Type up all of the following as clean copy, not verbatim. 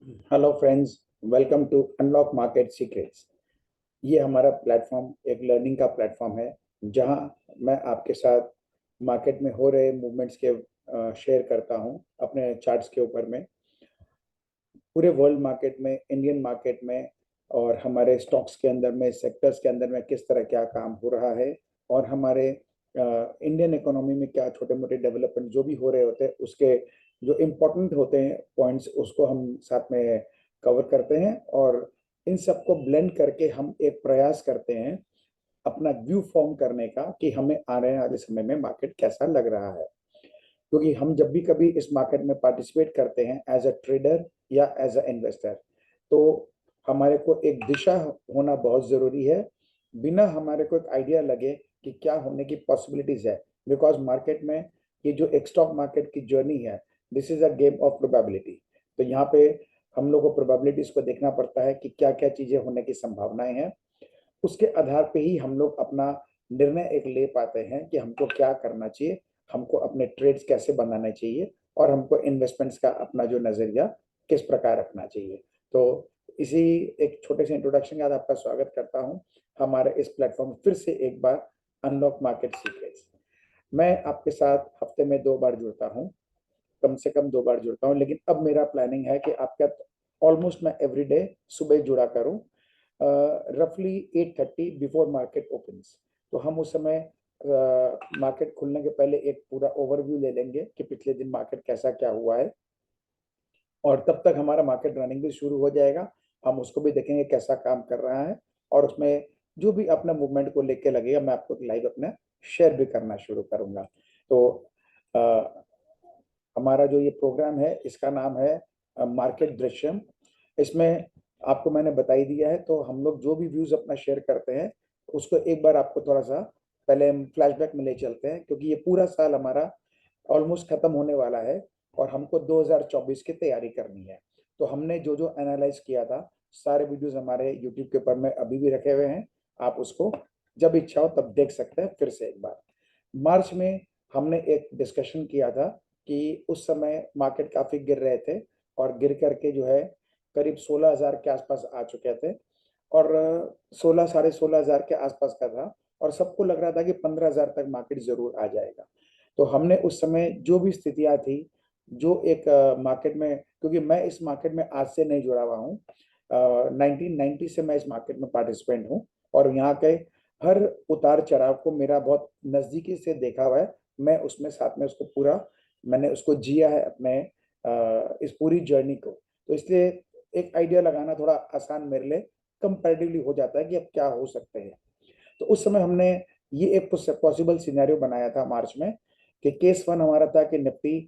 Hello friends, welcome to unlock market secrets. ये हमारा platform एक लर्निंग का प्लेटफॉर्म है जहां मैं आपके साथ मार्केट में हो रहे मूवमेंट्स के शेयर करता हूं अपने चार्ट्स के ऊपर में। पूरे वर्ल्ड मार्केट में, इंडियन मार्केट में और हमारे स्टॉक्स के अंदर में, सेक्टर्स के अंदर में किस तरह क्या काम हो रहा है और हमारे इंडियन इकोनॉमी में क्या छोटे मोटे डेवलपमेंट जो भी हो रहे होते हैं उसके जो इम्पोर्टेंट होते हैं पॉइंट्स उसको हम साथ में कवर करते हैं और इन सबको ब्लेंड करके हम एक प्रयास करते हैं अपना व्यू फॉर्म करने का कि हमें आने वाले समय में मार्केट कैसा लग रहा है। क्योंकि हम जब भी कभी इस मार्केट में पार्टिसिपेट करते हैं एज अ ट्रेडर या एज अ इन्वेस्टर, तो हमारे को एक दिशा होना बहुत ज़रूरी है। बिना हमारे को एक आइडिया लगे कि क्या होने की पॉसिबिलिटीज है, बिकॉज मार्केट में ये जो एक स्टॉक मार्केट की जर्नी है, this is a game of probability. तो यहाँ पे हम लोग को प्रोबेबिलिटीज को देखना पड़ता है कि क्या क्या चीज़ें होने की संभावनाएं हैं। उसके आधार पे ही हम लोग अपना निर्णय एक ले पाते हैं कि हमको क्या करना चाहिए, हमको अपने ट्रेड्स कैसे बनाना चाहिए और हमको इन्वेस्टमेंट्स का अपना जो नजरिया किस प्रकार रखना चाहिए। तो इसी एक छोटे से इंट्रोडक्शन के बाद आपका स्वागत करता हूं हमारे इस प्लेटफॉर्म फिर से एक बार, अनलॉक मार्केट सीक्रेट्स। मैं आपके साथ हफ्ते में 2 बार जुड़ता हूं, कम से कम 2 बार जुड़ता हूं, लेकिन अब मेरा प्लानिंग है कि आपका ऑलमोस्ट मैं एवरीडे सुबह जुड़ा करूं, रफली 8:30 बिफोर मार्केट ओपन्स। तो हम उस समय मार्केट खुलने के पहले एक पूरा ओवरव्यू ले लेंगे कि पिछले दिन मार्केट कैसा क्या हुआ है और तब तक हमारा मार्केट रनिंग भी शुरू हो जाएगा। हम उसको भी देखेंगे कैसा काम कर रहा है और उसमें जो भी अपना मूवमेंट को लेके लगेगा मैं आपको लाइव अपना शेयर भी करना शुरू करूंगा। तो आ, हमारा जो ये प्रोग्राम है इसका नाम है मार्केट दृश्यम। इसमें आपको मैंने बता ही दिया है, तो हम लोग जो भी व्यूज अपना शेयर करते हैं उसको एक बार आपको थोड़ा सा पहले हम फ्लैशबैक में ले चलते हैं, क्योंकि ये पूरा साल हमारा ऑलमोस्ट खत्म होने वाला है और हमको 2024 की तैयारी करनी है। तो हमने जो जो एनालाइज किया था सारे वीडियोस हमारे यूट्यूब के ऊपर में अभी भी रखे हुए हैं, आप उसको जब इच्छा हो तब देख सकते हैं फिर से एक बार। मार्च में हमने एक डिस्कशन किया था कि उस समय मार्केट काफी गिर रहे थे और गिर करके जो है करीब 16,000 के आसपास आ चुके थे और 16 साढ़े 16,000 के आसपास का था और सबको लग रहा था कि 15,000 तक मार्केट जरूर आ जाएगा। तो हमने उस समय जो भी स्थितियां थी, जो एक मार्केट में, क्योंकि मैं इस मार्केट में आज से नहीं जुड़ा हुआ हूँ, 1990 से मैं इस मार्केट में पार्टिसिपेंट हूँ और यहाँ के हर उतार चढ़ाव को मेरा बहुत नजदीकी से देखा हुआ है। मैं उसमें साथ में उसको पूरा मैंने उसको जिया है अपने इस पूरी जर्नी को। तो इसलिए एक आइडिया लगाना थोड़ा आसान मेरे लिए कंपैरेटिवली हो जाता है कि अब क्या हो सकते हैं। तो उस समय हमने ये एक पॉसिबल सिनेरियो बनाया था मार्च में कि केस वन हमारा था कि निफ्टी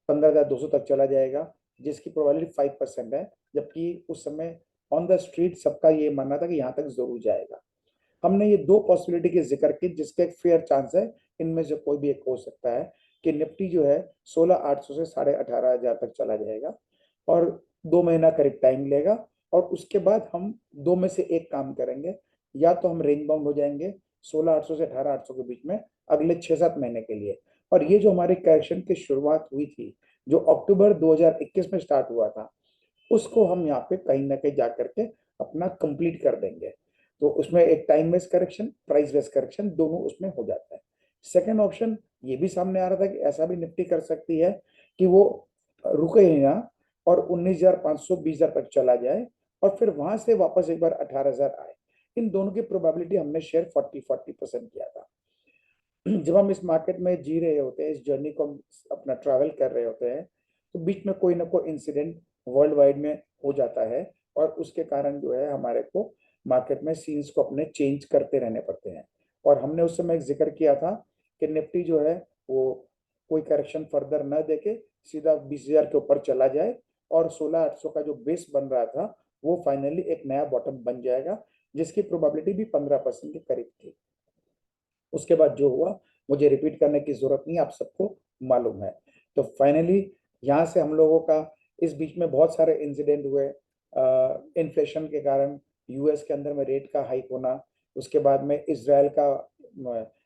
15,200 तक चला जाएगा, जिसकी प्रोबेबिलिटी 5% है, जबकि उस समय ऑन द स्ट्रीट सबका ये मानना था कि यहाँ तक जरूर जाएगा। हमने ये दो पॉसिबिलिटी के जिक्र की जिसका एक फेयर चांस है इनमें से कोई भी एक हो सकता है कि निफ्टी जो है 16,800 से 18,500 तक चला जाएगा और 2 महीना करीब टाइम लेगा और उसके बाद हम दो में से एक काम करेंगे, या तो हम रेंज बाउंड हो जाएंगे 16,800 से 18,800 के बीच में अगले 6-7 महीने के लिए। और ये जो हमारी करेक्शन की शुरुआत हुई थी, जो अक्टूबर 2021 में स्टार्ट हुआ था, उसको हम यहाँ पे कहीं ना कहीं जा करके अपना कंप्लीट कर देंगे। तो उसमें एक time based correction, price based correction दोनों उसमें हो जाता है। सेकेंड ऑप्शन ये भी सामने आ रहा था कि ऐसा भी निफ्टी कर सकती है कि वो रुके ही ना और 19,500 20,000 तक चला जाए और फिर वहां से वापस एक बार 18,000 आए। इन दोनों की प्रोबेबिलिटी हमने शेयर 40-40% किया था। जब हम इस मार्केट में जी रहे होते हैं, इस जर्नी को हम अपना ट्रैवल कर रहे होते हैं, तो बीच में कोई ना कोई इंसिडेंट वर्ल्ड वाइड में हो जाता है और उसके कारण जो है हमारे को मार्केट में सीन्स को अपने चेंज करते रहने पड़ते हैं। और हमने उस समय एक जिक्र किया था कि निफ्टी जो है वो कोई करेक्शन फर्दर न देके सीधा 20,000 के ऊपर चला जाए और 16,800 का जो बेस बन रहा था वो फाइनली एक नया बॉटम बन जाएगा, जिसकी प्रोबेबिलिटी भी 15% के करीब थी। उसके बाद जो हुआ मुझे रिपीट करने की जरूरत नहीं, आप सबको मालूम है। तो फाइनली यहाँ से हम लोगों का इस बीच में बहुत सारे इंसिडेंट हुए। इन्फ्लेशन के कारण यूएस के अंदर में रेट का हाइक होना, उसके बाद में इसराइल का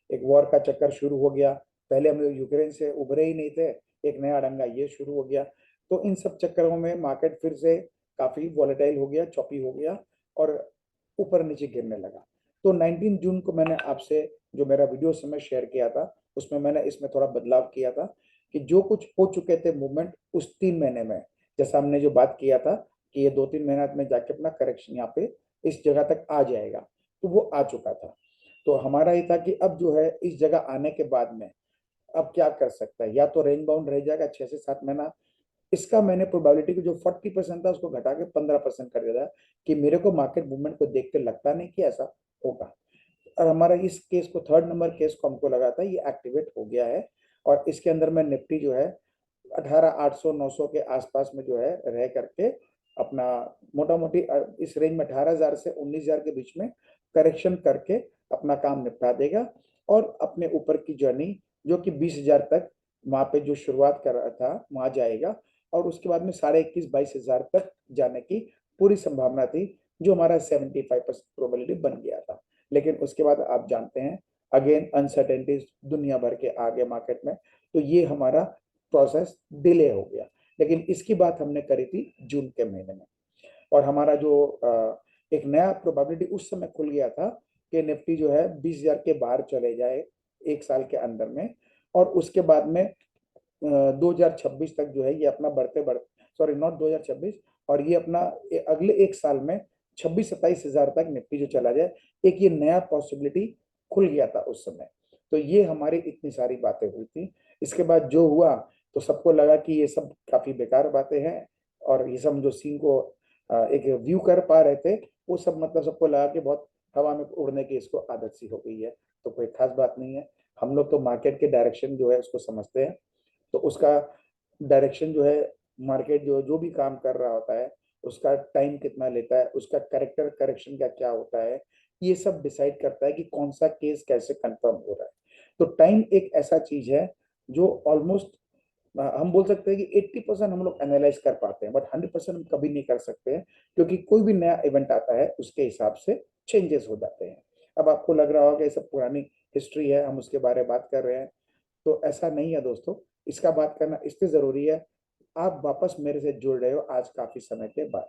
एक वॉर का चक्कर शुरू हो गया। पहले हम लोग यूक्रेन से उभरे ही नहीं थे, एक नया डंगा ये शुरू हो गया। तो इन सब चक्करों में मार्केट फिर से काफी वॉलेटाइल हो गया, चॉपी हो गया और ऊपर नीचे गिरने लगा। तो 19 जून को मैंने आपसे जो मेरा वीडियो समय शेयर किया था, उसमें मैंने इसमें थोड़ा बदलाव किया था कि जो कुछ हो चुके थे मूवमेंट उस 3 महीने में, जैसा हमने जो बात किया था कि ये 2-3 महीना में जाके अपना करेक्शन यहाँ पे इस जगह तक आ जाएगा, तो वो आ चुका था। तो हमारा ये था कि अब जो है इस जगह आने के बाद में अब क्या कर सकता है, या तो रेंज बाउंड रह जाएगा 6 से 7 महीना। इसका मैंने प्रोबेबिलिटी को जो 40% था उसको घटा के 15% कर दिया था कि मेरे को मार्केट मूवमेंट को देख के लगता नहीं कि ऐसा होगा। और हमारा इस केस को, 3rd नंबर केस को हमको लगा था ये एक्टिवेट हो गया है, और इसके अंदर में निफ्टी जो है 18,800-900 के आसपास में जो है रह करके अपना मोटा मोटी इस रेंज में 18,000 से 19,000 के बीच में करेक्शन करके अपना काम निपटा देगा, और अपने ऊपर की जर्नी जो कि 20,000 तक वहां पे जो शुरुआत कर रहा था वहां जाएगा, और उसके बाद में 21,500-22,000 तक जाने की पूरी संभावना थी, जो हमारा 75% प्रोबेबिलिटी बन गया था। लेकिन उसके बाद आप जानते हैं अगेन अनसर्टेनिटीज दुनिया भर के आगे मार्केट में, तो ये हमारा प्रोसेस डिले हो गया। लेकिन इसकी बात हमने करी थी जून के महीने में, और हमारा जो एक नया प्रोबेबिलिटी उस समय खुल गया था कि निफ्टी जो है 20,000 के बाहर चले जाए 1 साल के अंदर में, और उसके बाद में 2026 तक जो है ये अपना बढ़ते बढ़ते, सॉरी नॉट 2026, और ये अपना अगले 1 साल में 26-27 हजार तक निफ्टी जो चला जाए, एक ये नया पॉसिबिलिटी खुल गया था उस समय। तो ये हमारी इतनी सारी बातें हुई थी। इसके बाद जो हुआ तो सबको लगा कि ये सब काफी बेकार बातें हैं, और ये सब जो सीन को एक व्यू कर पा रहे थे वो सब मतलब सबको लगा कि बहुत हवा में उड़ने की इसको आदत सी हो गई है। तो कोई खास बात नहीं है, हम लोग तो मार्केट के डायरेक्शन जो है उसको समझते हैं। तो उसका डायरेक्शन जो है, मार्केट जो जो भी काम कर रहा होता है उसका टाइम कितना लेता है, उसका करेक्टर करेक्शन का क्या होता है, ये सब डिसाइड करता है कि कौन सा केस कैसे कंफर्म हो रहा है। तो टाइम एक ऐसा चीज है जो ऑलमोस्ट हम बोल सकते हैं कि 80% हम लोग एनालाइज कर पाते हैं, बट 100% हम कभी नहीं कर सकते हैं, क्योंकि कोई भी नया इवेंट आता है उसके हिसाब से चेंजेस हो जाते हैं। अब आपको लग रहा होगा ये सब पुरानी हिस्ट्री है, हम उसके बारे में बात कर रहे हैं, तो ऐसा नहीं है दोस्तों। इसका बात करना इसलिए जरूरी है, आप वापस मेरे से जुड़ रहे हो आज काफी समय के बाद,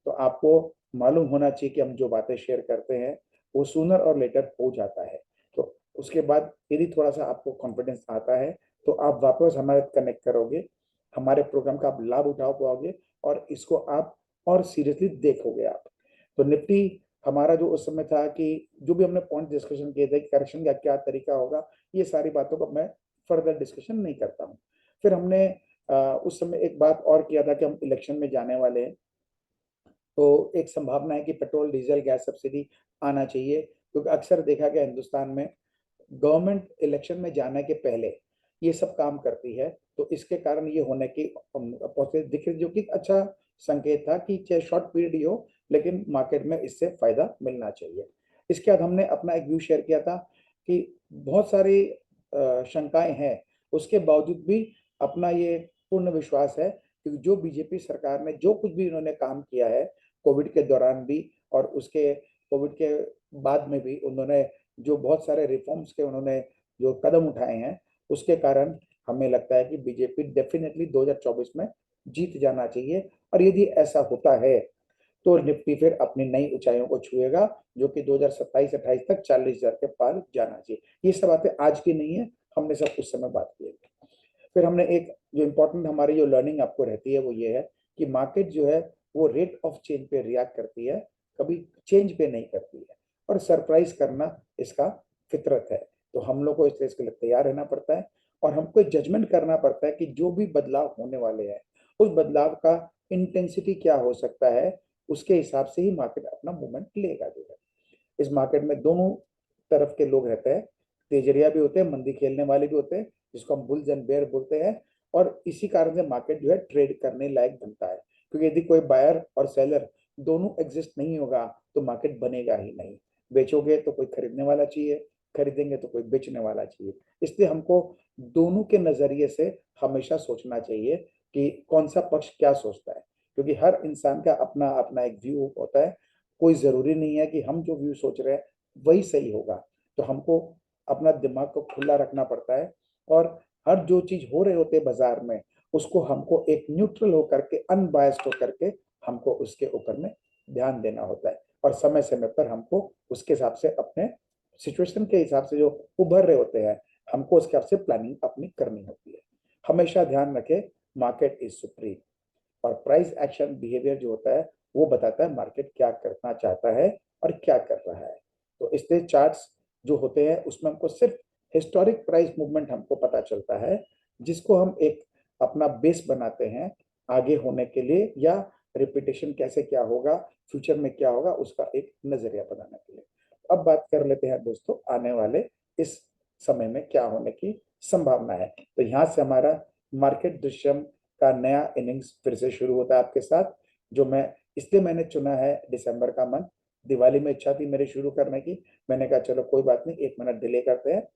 तो आपको मालूम होना चाहिए कि हम जो बातें शेयर करते हैं वो सूनर और लेटर हो जाता है। तो उसके बाद यदि थोड़ा सा आपको कॉन्फिडेंस आता है तो आप वापस हमारे कनेक्ट करोगे, हमारे प्रोग्राम का आप लाभ उठा पाओगे, और इसको आप और सीरियसली देखोगे आप। तो निफ्टी हमारा जो उस समय था कि जो भी हमने पॉइंट डिस्कशन किए थे कि करेक्शन का क्या तरीका होगा, ये सारी बातों को मैं फर्दर डिस्कशन नहीं करता हूँ। फिर हमने उस समय एक बात और किया था कि हम इलेक्शन में जाने वाले हैं, तो एक संभावना है कि पेट्रोल डीजल गैस सब्सिडी आना चाहिए, क्योंकि अक्सर देखा गया हिंदुस्तान में गवर्नमेंट इलेक्शन में जाने के पहले ये सब काम करती है, तो इसके कारण ये होने की पॉसिबिलिटी दिख रही, जो कि अच्छा संकेत था कि चाहे शॉर्ट पीरियड ही हो लेकिन मार्केट में इससे फायदा मिलना चाहिए। इसके बाद हमने अपना एक व्यू शेयर किया था कि बहुत सारी शंकाएं हैं, उसके बावजूद भी अपना ये पूर्ण विश्वास है कि जो बीजेपी सरकार ने जो कुछ भी इन्होंने काम किया है कोविड के दौरान भी, और उसके कोविड के बाद में भी उन्होंने जो बहुत सारे रिफॉर्म्स के उन्होंने जो कदम उठाए हैं, उसके कारण हमें लगता है कि बीजेपी डेफिनेटली 2024 में जीत जाना चाहिए। और यदि ऐसा होता है तो निफ्टी फिर अपनी नई ऊंचाइयों को छुएगा, जो कि 2027-28 तक 40,000 के पार जाना चाहिए। ये सब बातें आज की नहीं है, हमने सब उस समय बात की है। फिर हमने एक जो इम्पोर्टेंट हमारी जो लर्निंग आपको रहती है वो ये है कि मार्केट जो है वो रेट ऑफ चेंज पे रिएक्ट करती है, कभी चेंज पे नहीं करती है, और सरप्राइज करना इसका फितरत है। तो हम लोग को इसके लिए तैयार रहना पड़ता है, और हमको जजमेंट करना पड़ता है कि जो भी बदलाव होने वाले हैं उस बदलाव का इंटेंसिटी क्या हो सकता है, उसके हिसाब से ही मार्केट अपना मूवमेंट लेगा जो है। इस मार्केट में दोनों तरफ के लोग रहते हैं, तेजरिया भी होते हैं, मंदी खेलने वाले भी होते हैं, जिसको हम बुल्स एंड बेयर बोलते हैं। और इसी कारण से मार्केट जो है ट्रेड करने लायक बनता है, क्योंकि यदि कोई बायर और सेलर दोनों एग्जिस्ट नहीं होगा तो मार्केट बनेगा ही नहीं। बेचोगे तो कोई खरीदने वाला चाहिए, खरीदेंगे तो कोई बेचने वाला चाहिए। इसलिए हमको दोनों के नजरिए से हमेशा सोचना चाहिए कि कौन सा पक्ष क्या सोचता है, क्योंकि हर इंसान का अपना अपना एक व्यू होता है। कोई जरूरी नहीं है कि हम जो व्यू सोच रहे हैं वही सही होगा। तो हमको अपना दिमाग को खुला रखना पड़ता है, और हर जो चीज हो रहे होते हैं बाजार में उसको हमको एक न्यूट्रल होकर के, अनबायस्ड होकर के हमको उसके ऊपर में ध्यान देना होता है और समय समय पर हमको उसके हिसाब से अपने सिचुएशन के हिसाब से जो उभर रहे होते हैं हमको उसके हिसाब से प्लानिंग अपनी करनी होती है। हमेशा ध्यान रखें मार्केट इज सुप्रीम और प्राइस एक्शन बिहेवियर जो होता है वो बताता है मार्केट क्या करना चाहता है और क्या कर रहा है। तो इसलिए चार्ट्स जो होते हैं उसमें हमको सिर्फ हिस्टोरिक प्राइस मूवमेंट हमको पता चलता है जिसको हम एक अपना बेस बनाते हैं आगे होने के लिए या रिपीटेशन कैसे क्या होगा फ्यूचर में क्या होगा उसका एक नजरिया बनाने के लिए। अब बात कर लेते हैं दोस्तों आने वाले इस समय में क्या होने की संभावना है। तो यहाँ से हमारा मार्केट दृश्यम का नया इनिंग्स फिर से शुरू होता है आपके साथ, जो मैं इसलिए मैंने चुना है दिसंबर का मंथ। दिवाली में इच्छा थी मेरे शुरू करने की, मैंने कहा चलो कोई बात नहीं, एक मिनट डिले करते हैं,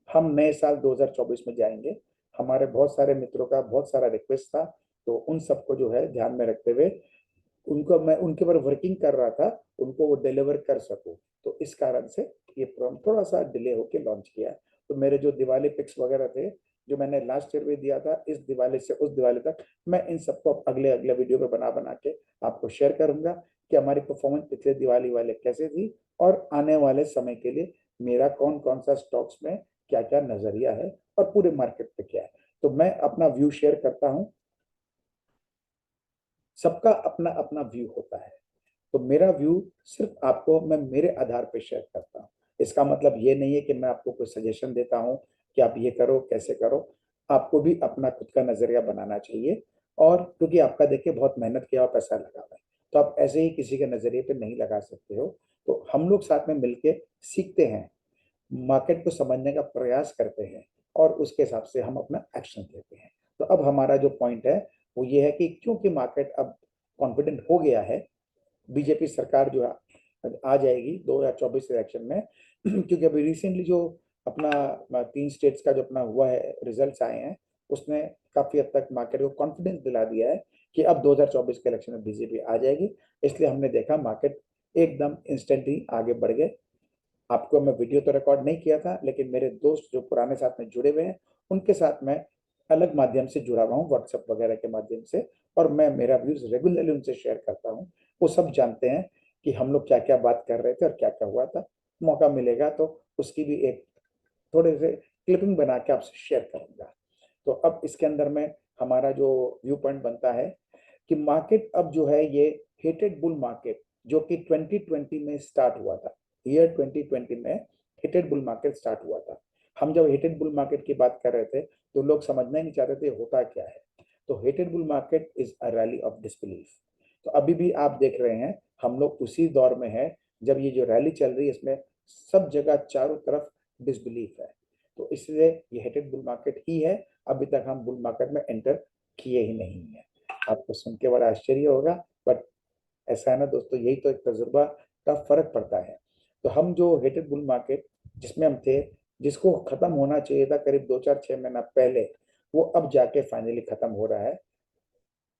हम नए साल 2024 में जाएंगे। हमारे बहुत सारे मित्रों का बहुत सारा रिक्वेस्ट था, तो उन सबको जो है ध्यान में रखते हुए उनको मैं उनके ऊपर वर्किंग कर रहा था, उनको वो डिलीवर कर सकूं, तो इस कारण से ये प्रोग्राम थोड़ा सा डिले होके लॉन्च किया। तो मेरे जो दिवाली पिक्स वगैरह थे जो मैंने लास्ट ईयर में दिया था, इस दिवाली से उस दिवाली तक मैं इन सबको अगले अगले वीडियो में बना बना के आपको शेयर करूंगा कि हमारी परफॉर्मेंस पिछले दिवाली वाले कैसे थी और आने वाले समय के लिए मेरा कौन कौन सा स्टॉक्स में क्या क्या नजरिया है और पूरे मार्केट पे क्या है। तो मैं अपना व्यू शेयर करता हूँ, सबका अपना अपना व्यू होता है, तो मेरा व्यू सिर्फ आपको मैं मेरे आधार पर शेयर करता हूँ। इसका मतलब ये नहीं है कि मैं आपको कोई सजेशन देता हूँ कि आप ये करो कैसे करो, आपको भी अपना खुद का नजरिया बनाना चाहिए। और क्योंकि आपका देखिए बहुत मेहनत किया और पैसा लगा हुआ है, तो आप ऐसे ही किसी के नजरिए पे नहीं लगा सकते हो। तो हम लोग साथ में मिलके सीखते हैं, मार्केट को समझने का प्रयास करते हैं और उसके हिसाब से हम अपना एक्शन लेते हैं। तो अब हमारा जो पॉइंट है वो ये है कि क्योंकि मार्केट अब कॉन्फिडेंट हो गया है, बीजेपी सरकार जो आ जाएगी 2024 इलेक्शन में क्योंकि अभी रिसेंटली जो अपना 3 स्टेट्स का जो अपना हुआ है रिजल्ट्स आए हैं, उसने काफी हद तक मार्केट को कॉन्फिडेंस दिला दिया है कि अब 2024 के इलेक्शन में बीजेपी आ जाएगी। इसलिए हमने देखा मार्केट एकदम इंस्टेंटली आगे बढ़ गए। आपको मैं वीडियो तो रिकॉर्ड नहीं किया था, लेकिन मेरे दोस्त जो पुराने साथ में जुड़े हुए हैं उनके साथ मैं अलग माध्यम से जुड़ा हुआ हूँ, व्हाट्सएप वगैरह के माध्यम से, और मैं मेरा व्यूज रेगुलरली उनसे शेयर करता हूँ। वो सब जानते हैं कि हम लोग क्या क्या बात कर रहे थे और क्या क्या हुआ था। मौका मिलेगा तो उसकी भी एक थोड़े से क्लिपिंग बना के आपसे शेयर करूंगा। तो अब इसके अंदर में हमारा जो व्यू पॉइंट बनता है कि मार्केट अब जो है ये हेटेड बुल मार्केट जो कि 2020 में स्टार्ट हुआ था, ईयर 2020 में हेटेड बुल मार्केट स्टार्ट हुआ था। हम जब हेटेड बुल मार्केट की बात कर रहे थे तो लोग समझना ही नहीं चाहते थे होता क्या है। तो hated bull market is a rally of disbelief. तो अभी भी आप देख रहे हैं हम लोग उसी दौर में है जब ये जो रैली चल रही है इसमें सब जगह चारों तरफ डिसबिलीफ है। तो इसलिए ये हेटेड बुल मार्केट ही है, अभी तक हम बुल मार्केट में एंटर किए ही नहीं है। आपको सुन के बड़ा आश्चर्य होगा, बट ऐसा है ना दोस्तों, यही तो एक तजुर्बा का फर्क पड़ता है। तो हम जो हेटेड बुल मार्केट जिसमें हम थे, जिसको खत्म होना चाहिए था करीब 2 4 6 महीना पहले, वो अब जाके फाइनली खत्म हो रहा है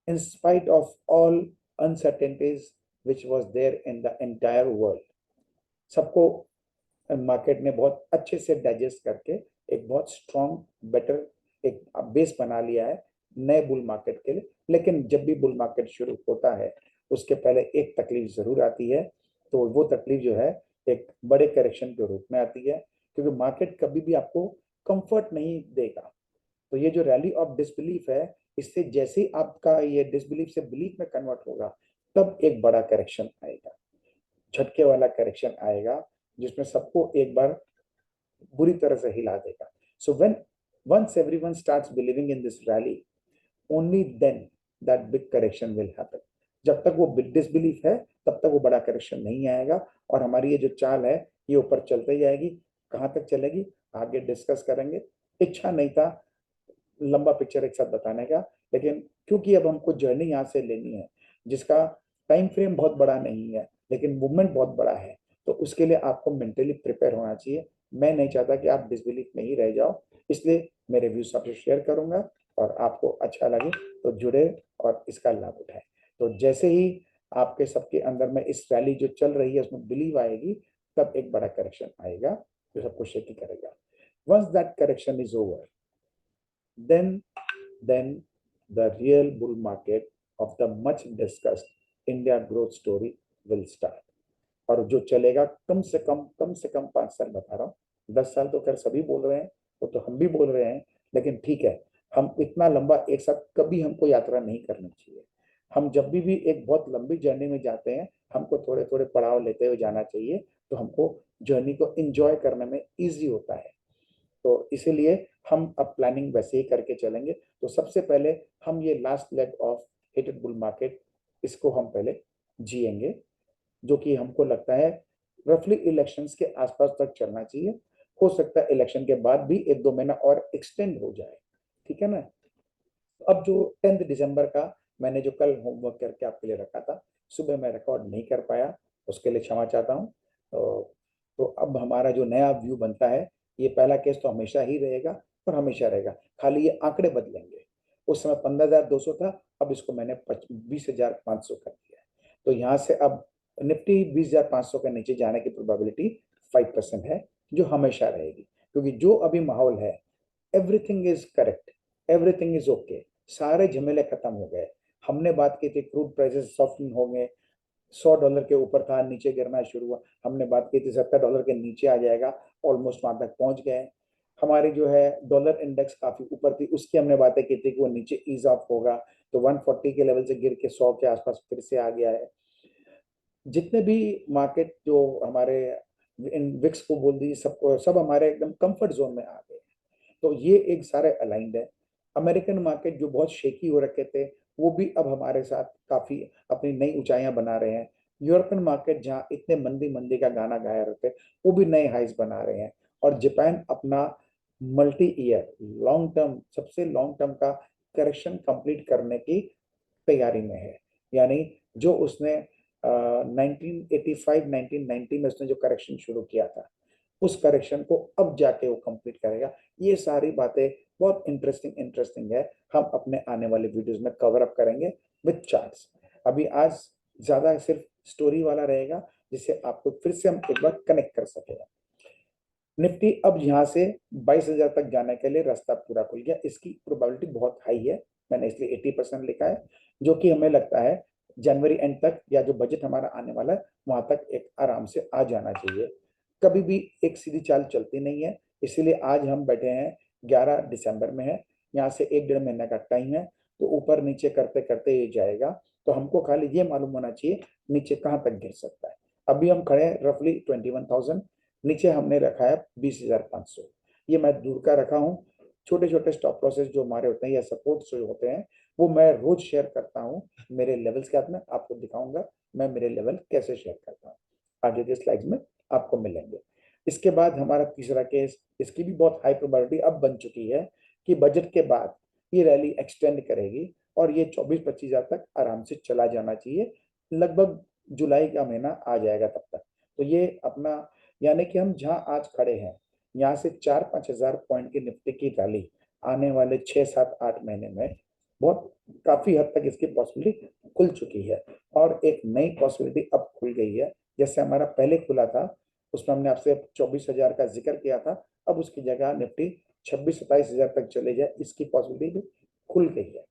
in spite of all uncertainties which was there in the entire world। सबको मार्केट ने बहुत अच्छे से डाइजेस्ट करके एक बहुत स्ट्रॉन्ग बेटर एक बेस बना लिया है नए बुल मार्केट के लिए। लेकिन जब भी बुल मार्केट शुरू होता है उसके पहले एक तकलीफ जरूर आती है, तो वो तकलीफ जो है एक बड़े करेक्शन के रूप में आती है, क्योंकि मार्केट कभी भी आपको कंफर्ट नहीं देगा। तो ये जो रैली ऑफ डिसबिलीफ है, इससे जैसे ही आपका ये डिसबिलीफ से बिलीफ में कन्वर्ट होगा तब एक बड़ा करेक्शन आएगा, झटके वाला करेक्शन आएगा जिसमें सबको एक बार बुरी तरह से हिला देगा। So when once everyone starts believing in this rally, only then that big correction will happen। जब तक वो डिसबिलीफ है तब तक वो बड़ा करेक्शन नहीं आएगा और हमारी ये जो चाल है ये ऊपर चलते जाएगी। कहाँ तक चलेगी आगे डिस्कस करेंगे। इच्छा नहीं था लंबा पिक्चर एक साथ बताने का, लेकिन क्योंकि अब हमको जर्नी यहाँ से लेनी है जिसका टाइम फ्रेम बहुत बड़ा नहीं है लेकिन मूवमेंट बहुत बड़ा है, तो उसके लिए आपको मेंटली प्रिपेयर होना चाहिए। मैं नहीं चाहता कि आप डिसबिलीफ में ही रह जाओ, इसलिए मेरे व्यूज आपसे शेयर करूंगा और आपको अच्छा लगे तो जुड़े और इसका लाभ उठाएं। तो जैसे ही आपके सबके अंदर में इस रैली जो चल रही है उसमें बिलीव आएगी तब एक बड़ा करेक्शन आएगा जो सबको शेकी करेगा। Once that correction is over, then the real bull market of the much discussed India growth story will start. और जो चलेगा कम से कम 5 साल बता रहा हूँ, 10 साल तो खैर सभी बोल रहे हैं, वो तो हम भी बोल रहे हैं, लेकिन ठीक है, हम इतना लंबा एक साथ कभी हमको यात्रा नहीं करनी चाहिए। हम जब भी एक बहुत लंबी जर्नी में जाते हैं, हमको थोड़े थोड़े पड़ाव लेते हुए जाना चाहिए, तो हमको जर्नी को एंजॉय करने में इजी होता है। तो इसीलिए हम अब प्लानिंग वैसे ही करके चलेंगे। तो सबसे पहले हम ये last leg of heated bull market, इसको हम पहले जिएंगे, जो कि हमको लगता है रफली इलेक्शंस के आसपास तक चलना चाहिए। हो सकता है इलेक्शन के बाद भी 1-2 महीना और एक्सटेंड हो जाए, ठीक है ना। अब जो 10 दिसंबर का मैंने जो कल होमवर्क करके आपके लिए रखा था, सुबह मैं रिकॉर्ड नहीं कर पाया, उसके लिए क्षमा चाहता हूँ। तो अब हमारा जो नया व्यू बनता है, ये पहला केस तो हमेशा ही रहेगा और हमेशा रहेगा, खाली ये आंकड़े बदलेंगे। उस समय 15,200 था, अब इसको मैंने 20,500 कर दिया है। तो यहाँ से अब निफ्टी 20,500 के नीचे जाने की प्रोबेबिलिटी 5% है, जो हमेशा रहेगी, क्योंकि जो अभी माहौल है, everything is correct, everything is okay, सारे झमेले खत्म हो गए। हमने बात की थी क्रूड प्राइसेस सॉफ्टन होंगे, $100 के ऊपर था, नीचे गिरना शुरू हुआ। हमने बात की थी $70 के नीचे आ जाएगा, ऑलमोस्ट वहां तक पहुंच गए। हमारी जो है डॉलर इंडेक्स काफी ऊपर थी, उसकी हमने बातें की थी कि वो नीचे ईज ऑफ होगा, तो 140 के लेवल से गिर के 100 के आसपास फिर से आ गया है। जितने भी मार्केट जो हमारे इन विक्स को बोल दी, सबको सब हमारे एकदम कंफर्ट जोन में आ गए। तो ये एक सारे अलाइंड है। अमेरिकन मार्केट जो बहुत शेकी हो रखे थे, वो भी अब हमारे साथ काफी अपनी नई ऊंचाइयां बना रहे हैं। यूरोपियन मार्केट जहां इतने मंदी मंदी का गाना गाया रहते, वो भी नए हाइस बना रहे हैं। और जापान अपना मल्टी ईयर लॉन्ग टर्म, सबसे लॉन्ग टर्म का करेक्शन कंप्लीट करने की तैयारी में है। यानी जो उसने 1985 1990 में उसने जो करेक्शन शुरू किया था, उस करेक्शन को अब जाके वो कंप्लीट करेगा। ये सारी बातें बहुत इंटरेस्टिंग इंटरेस्टिंग है, हम अपने आने वाले वीडियोस में कवर अप करेंगे विद चार्ट्स। अभी आज ज्यादा सिर्फ स्टोरी वाला रहेगा, जिससे आपको फिर से हम एक बार कनेक्ट कर सकेगा। निफ्टी अब यहाँ से 22,000 तक जाने के लिए रास्ता पूरा खुल गया, इसकी प्रोबेबिलिटी बहुत हाई है, मैंने इसलिए 80% लिखा है, जो कि हमें लगता है जनवरी एंड तक, या जो बजट हमारा आने वाला है वहां तक एक आराम से आ जाना चाहिए। कभी भी एक सीधी चाल चलती नहीं है, इसीलिए आज हम बैठे हैं 11 दिसंबर में है, यहाँ से 1-1.5 महीने का टाइम है, तो ऊपर नीचे करते करते ये जाएगा। तो हमको खाली ये मालूम होना चाहिए नीचे कहाँ तक गिर सकता है। अभी हम खड़े हैं रफली 21,000, नीचे हमने रखा है 20,500, ये मैं दूर का रखा हूँ। छोटे छोटे स्टॉप लॉसेस जो हमारे होते हैं या सपोर्ट जो होते हैं, वो मैं रोज शेयर करता हूँ मेरे लेवल्स के साथ में, आपको दिखाऊंगा मैं मेरे लेवल कैसे शेयर करता हूँ, आगे के स्लाइड्स में आपको मिलेंगे। इसके बाद हमारा तीसरा केस, इसकी भी बहुत हाई प्रोबेबिलिटी अब बन चुकी है कि बजट के बाद ये रैली एक्सटेंड करेगी और ये 24-25 हजार तक आराम से चला जाना चाहिए, लगभग जुलाई का महीना आ जाएगा तब तक। तो ये अपना, यानी कि हम जहां आज खड़े हैं, यहाँ से 4-5 हजार पॉइंट की निफ्टी की रैली आने वाले 6-7-8 महीने में बहुत काफी हद तक इसकी पॉसिबिलिटी खुल चुकी है। और एक नई पॉसिबिलिटी अब खुल गई है, जैसे हमारा पहले खुला था उसमें हमने आपसे 24,000 का जिक्र किया था, अब उसकी जगह निफ्टी 26-27 हजार तक चले जाए, इसकी पॉसिबिलिटी खुल गई है।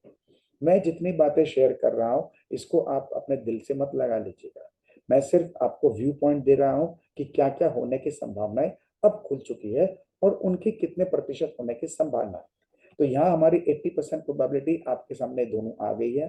मैं जितनी बातें शेयर कर रहा हूँ, इसको आप अपने दिल से मत लगा लीजिएगा, मैं सिर्फ आपको व्यू पॉइंट दे रहा हूँ कि क्या क्या होने की संभावनाएं अब खुल चुकी है और उनकी कितने प्रतिशत होने की संभावना है। तो यहाँ हमारी 80% प्रोबेबिलिटी आपके सामने दोनों आ गई है।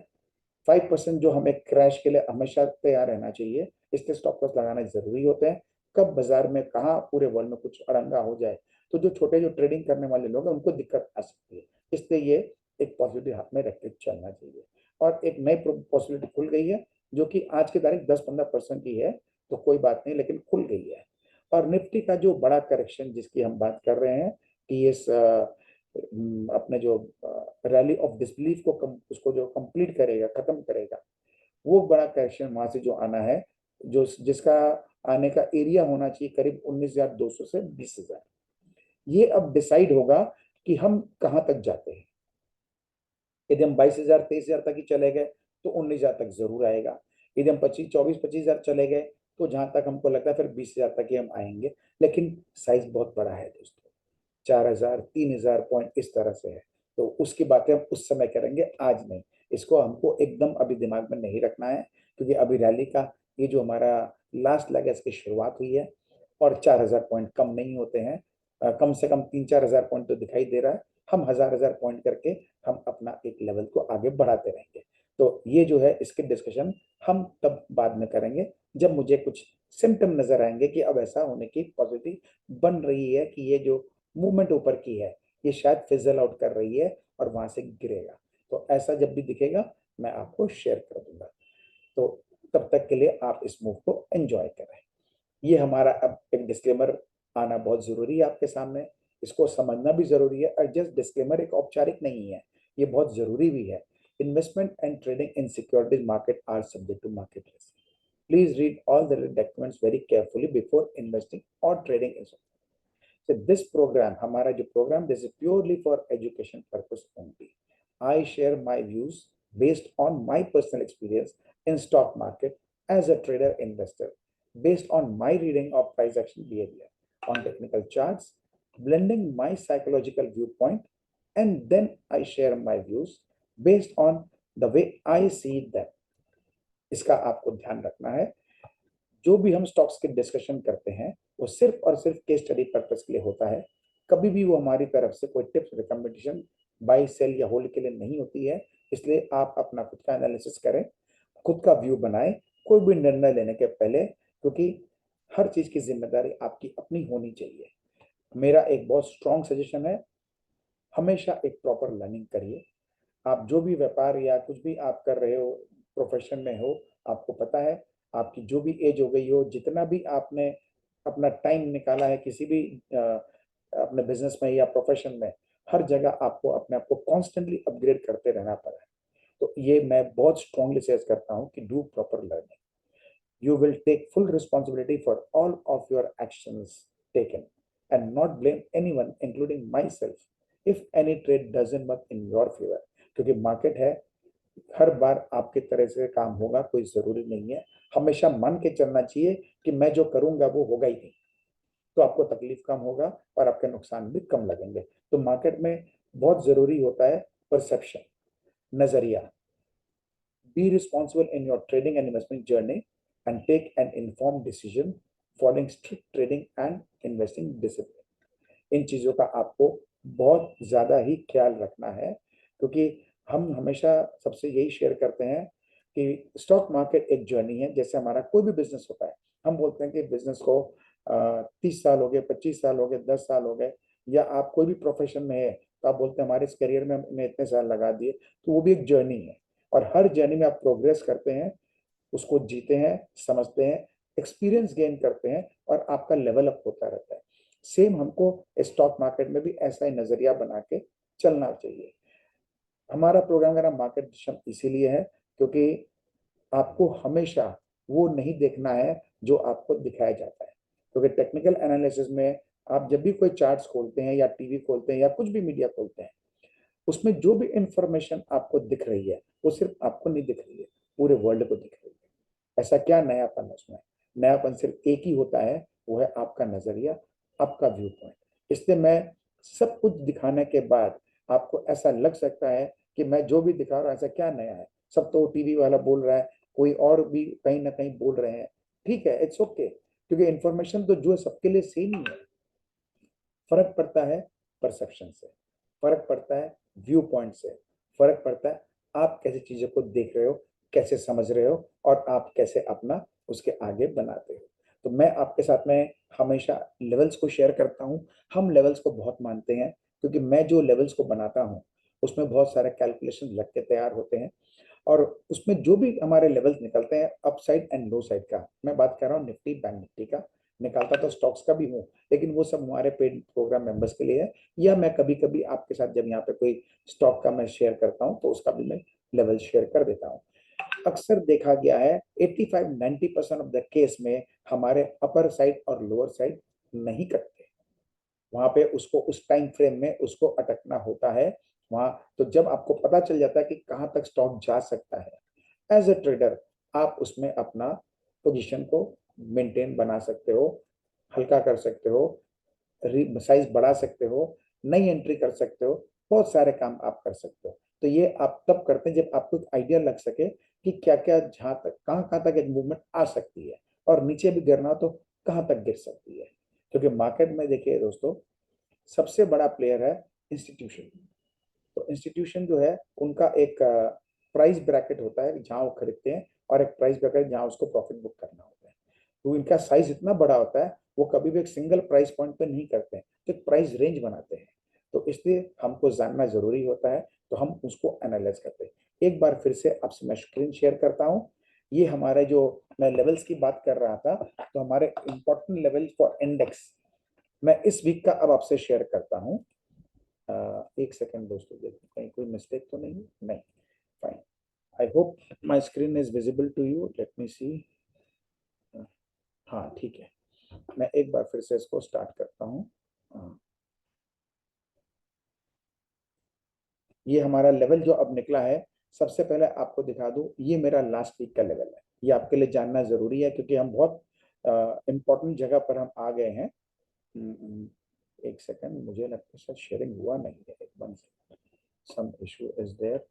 5% जो हमें क्रैश के लिए हमेशा तैयार रहना चाहिए, इसके स्टॉप लॉस लगाना जरूरी होते हैं। कब बाजार में कहाँ पूरे वर्ल्ड में कुछ अड़ंगा हो जाए, तो जो छोटे जो ट्रेडिंग करने वाले लोग हैं उनको दिक्कत आ सकती है, इसलिए ये एक पॉसिबिलिटी हाथ में रख के चलना चाहिए। और एक नई पॉसिबिलिटी खुल गई है, जो कि आज की तारीख 10-15% की है, तो कोई बात नहीं, लेकिन खुल गई है। और निफ्टी का जो बड़ा करेक्शन जिसकी हम बात कर रहे हैं कि इस अपने जो रैली ऑफ डिसबिलीफ को उसको जो कंप्लीट करेगा, खत्म करेगा, वो बड़ा करेक्शन वहां से जो आना है, जो जिसका आने का एरिया होना चाहिए करीब 19,200 से 20,000, ये अब डिसाइड होगा कि हम कहां तक जाते हैं। यदि हम 22,000 23,000 तक ही चले गए तो 19,000 तक जरूर आएगा। यदि हम 24-25 हजार चले गए तो जहां तक हमको लगता है फिर 20,000 तक ही हम आएंगे। लेकिन साइज बहुत बड़ा है दोस्तों, 4,000 3,000 पॉइंट इस तरह से है, तो उसकी बातें हम उस समय करेंगे, आज नहीं। इसको हमको एकदम अभी दिमाग में नहीं रखना है, क्योंकि अभी रैली का ये जो हमारा लास्ट लेग है इसकी शुरुआत हुई है और 4,000 पॉइंट कम नहीं होते हैं। कम से कम 3-4 हज़ार पॉइंट तो दिखाई दे रहा है। हम हजार पॉइंट करके हम अपना एक लेवल को आगे बढ़ाते रहेंगे। तो ये जो है इसके डिस्कशन हम तब बाद में करेंगे जब मुझे कुछ सिम्टम नजर आएंगे कि अब ऐसा होने की पॉजिटिव बन रही है कि ये जो मूवमेंट ऊपर की है ये शायद फिजल आउट कर रही है और वहां से गिरेगा। तो ऐसा जब भी दिखेगा मैं आपको शेयर कर दूंगा। तो तब तक के लिए आप इस मूव को एंजॉय करें। ये हमारा अब एक डिस्क्लेमर आना बहुत जरूरी है आपके सामने। इसको समझना भी जरूरी है और जस्ट डिस्क्लेमर एक औपचारिक नहीं है, ये बहुत जरूरी भी है। Investment and trading in securities market are subject to market risk. Please read all the documents very carefully before investing और trading in. So this program, हमारा जो program, this is purely for education purpose only. I share my views based on my personal experience in stock market as a trader investor, based on my reading of price action behavior on technical charts, blending my psychological viewpoint, and then I share my views based on the way I see them. इसका आपको ध्यान रखना है। जो भी हम stocks के discussion करते हैं वो सिर्फ और सिर्फ केस स्टडी पर्पस के लिए होता है। कभी भी वो हमारी तरफ से कोई टिप्स रिकमेंडेशन बाय सेल या होल्ड के लिए नहीं होती है। इसलिए आप अपना खुद का एनालिसिस करें, खुद का व्यू बनाएं कोई भी निर्णय लेने के पहले, क्योंकि हर चीज की जिम्मेदारी आपकी अपनी होनी चाहिए। मेरा एक बहुत स्ट्रॉन्ग सजेशन है, हमेशा एक प्रॉपर लर्निंग करिए। आप जो भी व्यापार या कुछ भी आप कर रहे हो, प्रोफेशन में हो, आपको पता है आपकी जो भी एज हो गई हो, जितना भी आपने अपना टाइम निकाला है किसी भी अपने बिजनेस में या प्रोफेशन में, हर जगह आपको अपने आप को कॉन्स्टेंटली अपग्रेड करते रहना पड़ा है। तो ये मैं बहुत स्ट्रांगली सजेस्ट करता हूँ कि do proper learning. You will take full responsibility for all of your actions taken and not blame anyone, including myself, if any trade doesn't work in your favor. क्योंकि मार्केट है, हर बार आपके तरह से काम होगा कोई जरूरी नहीं है। हमेशा मान के चलना चाहिए कि मैं जो करूंगा वो होगा ही नहीं, तो आपको तकलीफ कम होगा और आपके नुकसान भी कम लगेंगे। तो मार्केट में बहुत जरूरी होता है परसेप्शन, नजरिया। Be responsible in your trading and investment journey and take an informed decision following strict trading and investing discipline. इन चीजों का आपको बहुत ज्यादा ही ख्याल रखना है, क्योंकि हम हमेशा सबसे यही शेयर करते हैं कि स्टॉक मार्केट एक जर्नी है। जैसे हमारा कोई भी बिजनेस होता है, हम बोलते हैं कि बिजनेस को 30 साल हो गए, 25 साल हो गए, 10 साल हो गए, या आप कोई भी प्रोफेशन में है तो आप बोलते हैं हमारे इस करियर में हमने इतने साल लगा दिए। तो वो भी एक जर्नी है और हर जर्नी में आप प्रोग्रेस करते हैं, उसको जीते हैं, समझते हैं, एक्सपीरियंस गेन करते हैं और आपका लेवल अप होता रहता है। सेम हमको स्टॉक मार्केट में भी ऐसा ही नजरिया बना के चलना चाहिए। हमारा प्रोग्राम का नाम मार्केट दिशा इसीलिए है क्योंकि आपको हमेशा वो नहीं देखना है जो आपको दिखाया जाता है। क्योंकि टेक्निकल एनालिसिस में आप जब भी कोई चार्ट्स खोलते हैं या टीवी खोलते हैं या कुछ भी मीडिया खोलते हैं, उसमें जो भी इंफॉर्मेशन आपको दिख रही है वो सिर्फ आपको नहीं दिख रही है, पूरे वर्ल्ड को दिख रही है। ऐसा क्या नयापन है उसमें? नयापन सिर्फ एक ही होता है, वो है आपका नजरिया, आपका व्यू पॉइंट। इसलिए मैं सब कुछ दिखाने के बाद आपको ऐसा लग सकता है कि मैं जो भी दिखा रहा हूँ ऐसा क्या नया है, सब तो टीवी वाला बोल रहा है, कोई और भी कहीं ना कहीं बोल रहे हैं। ठीक है, इट्स ओके, क्योंकि इंफॉर्मेशन तो जो है सबके लिए सेम ही है। फर्क पड़ता है परसेप्शन से, फर्क पड़ता है व्यू पॉइंट से, फर्क पड़ता है आप कैसे चीजों को देख रहे हो, कैसे समझ रहे हो और आप कैसे अपना उसके आगे बनाते हो। तो मैं आपके साथ में हमेशा लेवल्स को शेयर करता हूँ। हम लेवल्स को बहुत मानते हैं क्योंकि मैं जो लेवल्स को बनाता हूँ उसमें बहुत सारे कैलकुलेशन लग के तैयार होते हैं और उसमें जो भी हमारे लेवल्स निकलते हैं up side and low side का, मैं बात कर रहा हूँ निफ्टी बैंक निफ्टी का, निकालता तो स्टॉक्स का भी हूँ, लेकिन वो सब हमारे पेड प्रोग्राम मेंबर्स के लिए है। या मैं कभी कभी आपके साथ जब यहाँ पे कोई स्टॉक का मैं शेयर करता हूँ तो उसका भी मैं लेवल शेयर कर देता हूँ। अक्सर देखा गया है 85-90% ऑफ द केस में हमारे अपर साइड और लोअर साइड नहीं कटते। वहां पे उसको उस टाइम फ्रेम में उसको अटकना होता है वहां। तो जब आपको पता चल जाता है कि कहां तक स्टॉक जा सकता है एज ए ट्रेडर, आप उसमें अपना पोजीशन को मेंटेन बना सकते हो, हल्का कर सकते हो, साइज बढ़ा सकते हो, नई एंट्री कर सकते हो, बहुत सारे काम आप कर सकते हो। तो ये आप तब करते हैं जब आपको एक आइडिया लग सके कि क्या क्या जहां तक कहाँ तक एक मूवमेंट आ सकती है, और नीचे भी गिरना हो तो कहाँ तक गिर सकती है। क्योंकि मार्केट में देखिए दोस्तों, सबसे बड़ा प्लेयर है इंस्टीट्यूशन। तो इंस्टीट्यूशन जो है उनका एक प्राइस ब्रैकेट होता है जहां वो खरीदते हैं, और एक प्राइस ब्रैकेट जहां उसको प्रॉफिट बुक करना होता है। तो इनका साइज इतना बड़ा होता है, वो कभी भी एक सिंगल प्राइस पॉइंट पे नहीं करते हैं, तो एक प्राइस रेंज बनाते हैं। तो इसलिए हमको जानना जरूरी होता है, तो हम उसको एनालाइज करते हैं। एक बार फिर से आपसे मैं स्क्रीन शेयर करता हूँ। ये हमारे जो मैं लेवल्स की बात कर रहा था, तो हमारे इंपॉर्टेंट लेवल फॉर इंडेक्स मैं इस वीक का अब आपसे शेयर करता हूँ। एक सेकेंड दोस्तों, देखो कहीं कोई मिस्टेक तो नहीं, नहीं, fine. I hope my screen is visible to you, let me see. हाँ ठीक है, मैं एक बार फिर से इसको स्टार्ट करता हूँ। ये हमारा लेवल जो अब निकला है, सबसे पहले आपको दिखा दूं, ये मेरा लास्ट वीक का लेवल है। ये आपके लिए जानना जरूरी है क्योंकि हम बहुत इंपॉर्टेंट जगह पर हम आ गए हैं। एक सेकंड, मुझे लगता है शायद शेयरिंग हुआ नहीं है, एक one second, some issue is there.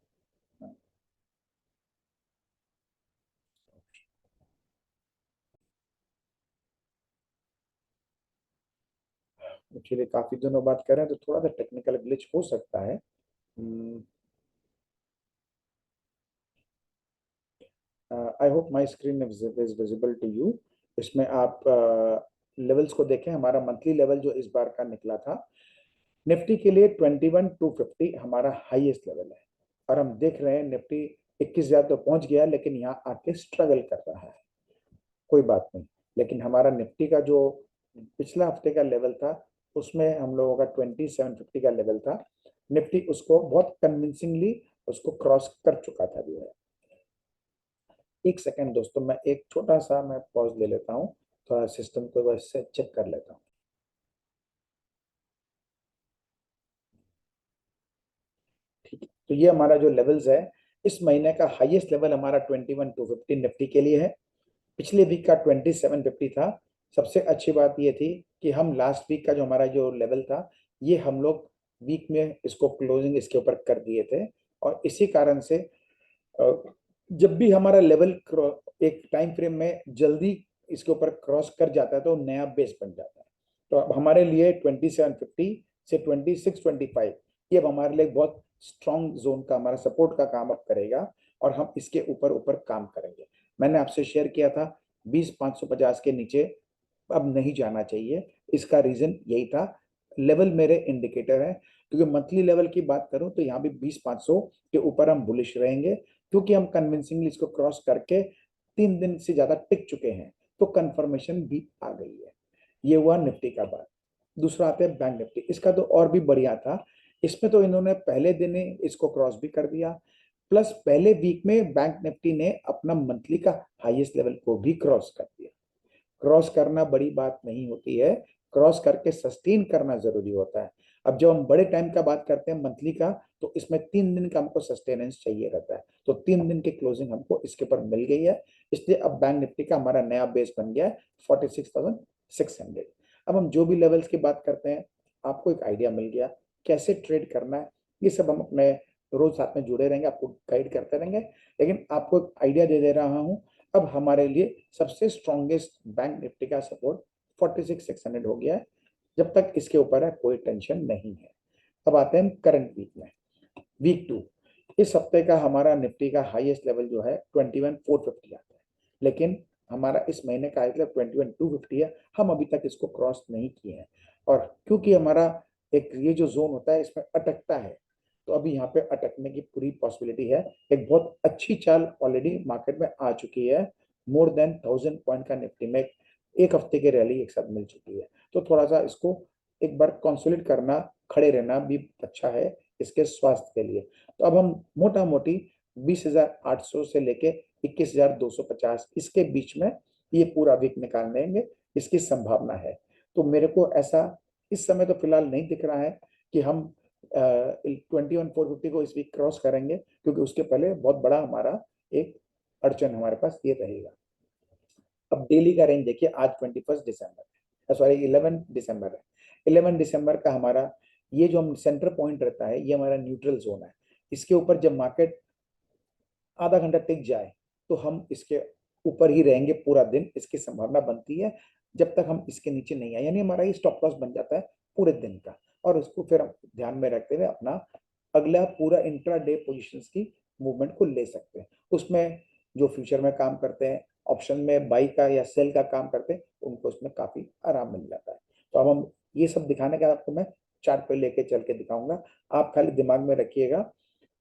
Actually काफी दिनों बाद कर रहे हैं तो थोड़ा सा टेक्निकल ग्लिच हो सकता है। I hope my screen is visible to you. इसमें आप लेवल्स को देखें। हमारा मंथली लेवल जो इस बार का निकला था निफ्टी के लिए 21,250 हमारा हाईएस्ट लेवल है। और हम देख रहे हैं निफ्टी 21,000 तो पहुंच गया, लेकिन यहाँ आके स्ट्रगल कर रहा है। कोई बात नहीं, लेकिन हमारा निफ्टी का जो पिछला हफ्ते का लेवल था, उसमें हम लोगों का 2750 का लेवल था। निफ्टी उसको बहुत कन्विंसिंगली उसको क्रॉस कर चुका था जो है। एक सेकंड दोस्तों, मैं एक छोटा सा मैं पॉज ले लेता हूँ, थोड़ा सिस्टम को बस से चेक कर लेता हूँ। ठीक है, तो ये हमारा जो लेवल्स है, इस महीने का हाईएस्ट लेवल हमारा 21,250 निफ्टी के लिए है। पिछले वीक का 2750 था। सबसे अच्छी बात ये थी कि हम लास्ट वीक का जो हमारा जो लेवल था, ये हम लोग वीक में इसको क्लोजिंग इसके ऊपर कर दिए थे। और इसी कारण से जब भी हमारा लेवल एक टाइम फ्रेम में जल्दी इसके ऊपर क्रॉस कर जाता है तो नया बेस बन जाता है। तो अब हमारे लिए 2750 से 2625 ये अब हमारे लिए बहुत स्ट्रॉन्ग जोन का हमारा सपोर्ट का काम अब करेगा, और हम इसके ऊपर ऊपर काम करेंगे। मैंने आपसे शेयर किया था 20,550 के नीचे अब नहीं जाना चाहिए। इसका रीजन यही था, लेवल मेरे इंडिकेटर है। क्योंकि मंथली लेवल की बात करूं तो यहाँ भी 20,500 के ऊपर हम बुलिश रहेंगे, क्योंकि हम कन्विंसिंगली इसको क्रॉस करके 3 दिन से ज्यादा टिक चुके हैं, तो कंफर्मेशन भी आ गई है। ये हुआ निफ्टी का बात। दूसरा आता है बैंक निफ्टी। इसका तो और भी बढ़िया था। इसमें तो इन्होंने पहले दिन ही इसको क्रॉस भी कर दिया, प्लस पहले वीक में बैंक निफ्टी ने अपना मंथली का हाईएस्ट लेवल को भी क्रॉस कर दिया। क्रॉस करना बड़ी बात नहीं होती है, क्रॉस करके सस्टेन करना जरूरी होता है। अब जब हम बड़े टाइम का बात करते हैं मंथली का, तो इसमें 3 दिन का हमको सस्टेनेंस चाहिए रहता है। तो 3 दिन की क्लोजिंग हमको इसके ऊपर मिल गई है। इसलिए अब बैंक निफ्टी का हमारा नया बेस बन गया है 46,600। अब हम जो भी लेवल्स की बात करते हैं, आपको एक आइडिया मिल गया कैसे ट्रेड करना है। ये सब हम अपने रोज साथ में जुड़े रहेंगे, आपको गाइड करते रहेंगे। लेकिन आपको एक आइडिया दे दे रहा हूँ, अब हमारे लिए सबसे स्ट्रॉन्गेस्ट बैंक निफ्टी का सपोर्ट 46,600 हो गया है। जब तक इसके ऊपर है कोई टेंशन नहीं है। अब आते हैं करंट वीक में, वीक 2। इस हफ्ते का हमारा निफ्टी का हाईएस्ट लेवल जो है 21,450 आता है, लेकिन हमारा इस महीने का हाईएस्ट लेवल 21,250 है। हम अभी तक इसको क्रॉस नहीं किए हैं, और क्योंकि हमारा एक ये जो जोन होता है इसमें अटकता है, तो अभी यहाँ पे अटकने की पूरी पॉसिबिलिटी है। एक बहुत अच्छी चाल ऑलरेडी मार्केट में आ चुकी है। मोर देन 1,000 पॉइंट का निफ्टी में एक हफ्ते की रैली एक साथ मिल चुकी है। तो थोड़ा सा इसको एक बार कंसोलिडेट करना, खड़े रहना भी अच्छा है इसके स्वास्थ्य के लिए। तो अब हम मोटा मोटी 20,800 से लेके 21,250 इसके बीच में ये पूरा वीक निकाल लेंगे, इसकी संभावना है। तो मेरे को ऐसा इस समय तो फिलहाल नहीं दिख रहा है कि हम 21,450 को इस वीक क्रॉस करेंगे, क्योंकि उसके पहले बहुत बड़ा हमारा एक अड़चन हमारे पास ये रहेगा। अब डेली का रेंज देखिए, आज 21 दिसंबर है, सॉरी 11 दिसंबर है। 11 दिसंबर का हमारा ये जो हम सेंटर पॉइंट रहता है, ये हमारा न्यूट्रल जोन है। इसके ऊपर जब मार्केट आधा घंटा टिक जाए तो हम इसके ऊपर ही रहेंगे पूरा दिन, इसकी संभावना बनती है जब तक हम इसके नीचे नहीं आए, यानी हमारा ये स्टॉप लॉस बन जाता है पूरे दिन का। और उसको फिर हम ध्यान में रखते हुए अपना अगला पूरा इंट्रा डे पोजिशंस की मूवमेंट को ले सकते हैं। उसमें जो फ्यूचर में काम करते हैं, ऑप्शन में बाई का या सेल का काम करते हैं, उनको उसमें काफी आराम मिल जाता है। तो अब हम ये सब दिखाने का आपको मैं चार्ट पे लेके चल के दिखाऊंगा। आप खाली दिमाग में रखिएगा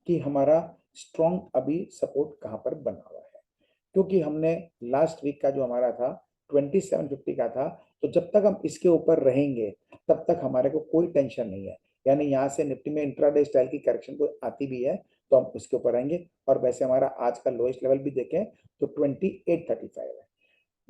कि हमारा स्ट्रॉन्ग अभी सपोर्ट कहाँ पर बना हुआ है, क्योंकि हमने लास्ट वीक का जो हमारा था 2750 का था, तो जब तक हम इसके ऊपर रहेंगे तब तक हमारे को कोई टेंशन नहीं है। यानी यहाँ से निफ्टी में इंट्राडे स्टाइल की करेक्शन को आती भी है तो हम उसके ऊपर रहेंगे। और वैसे हमारा आज का लोएस्ट लेवल भी देखें तो 2835 है।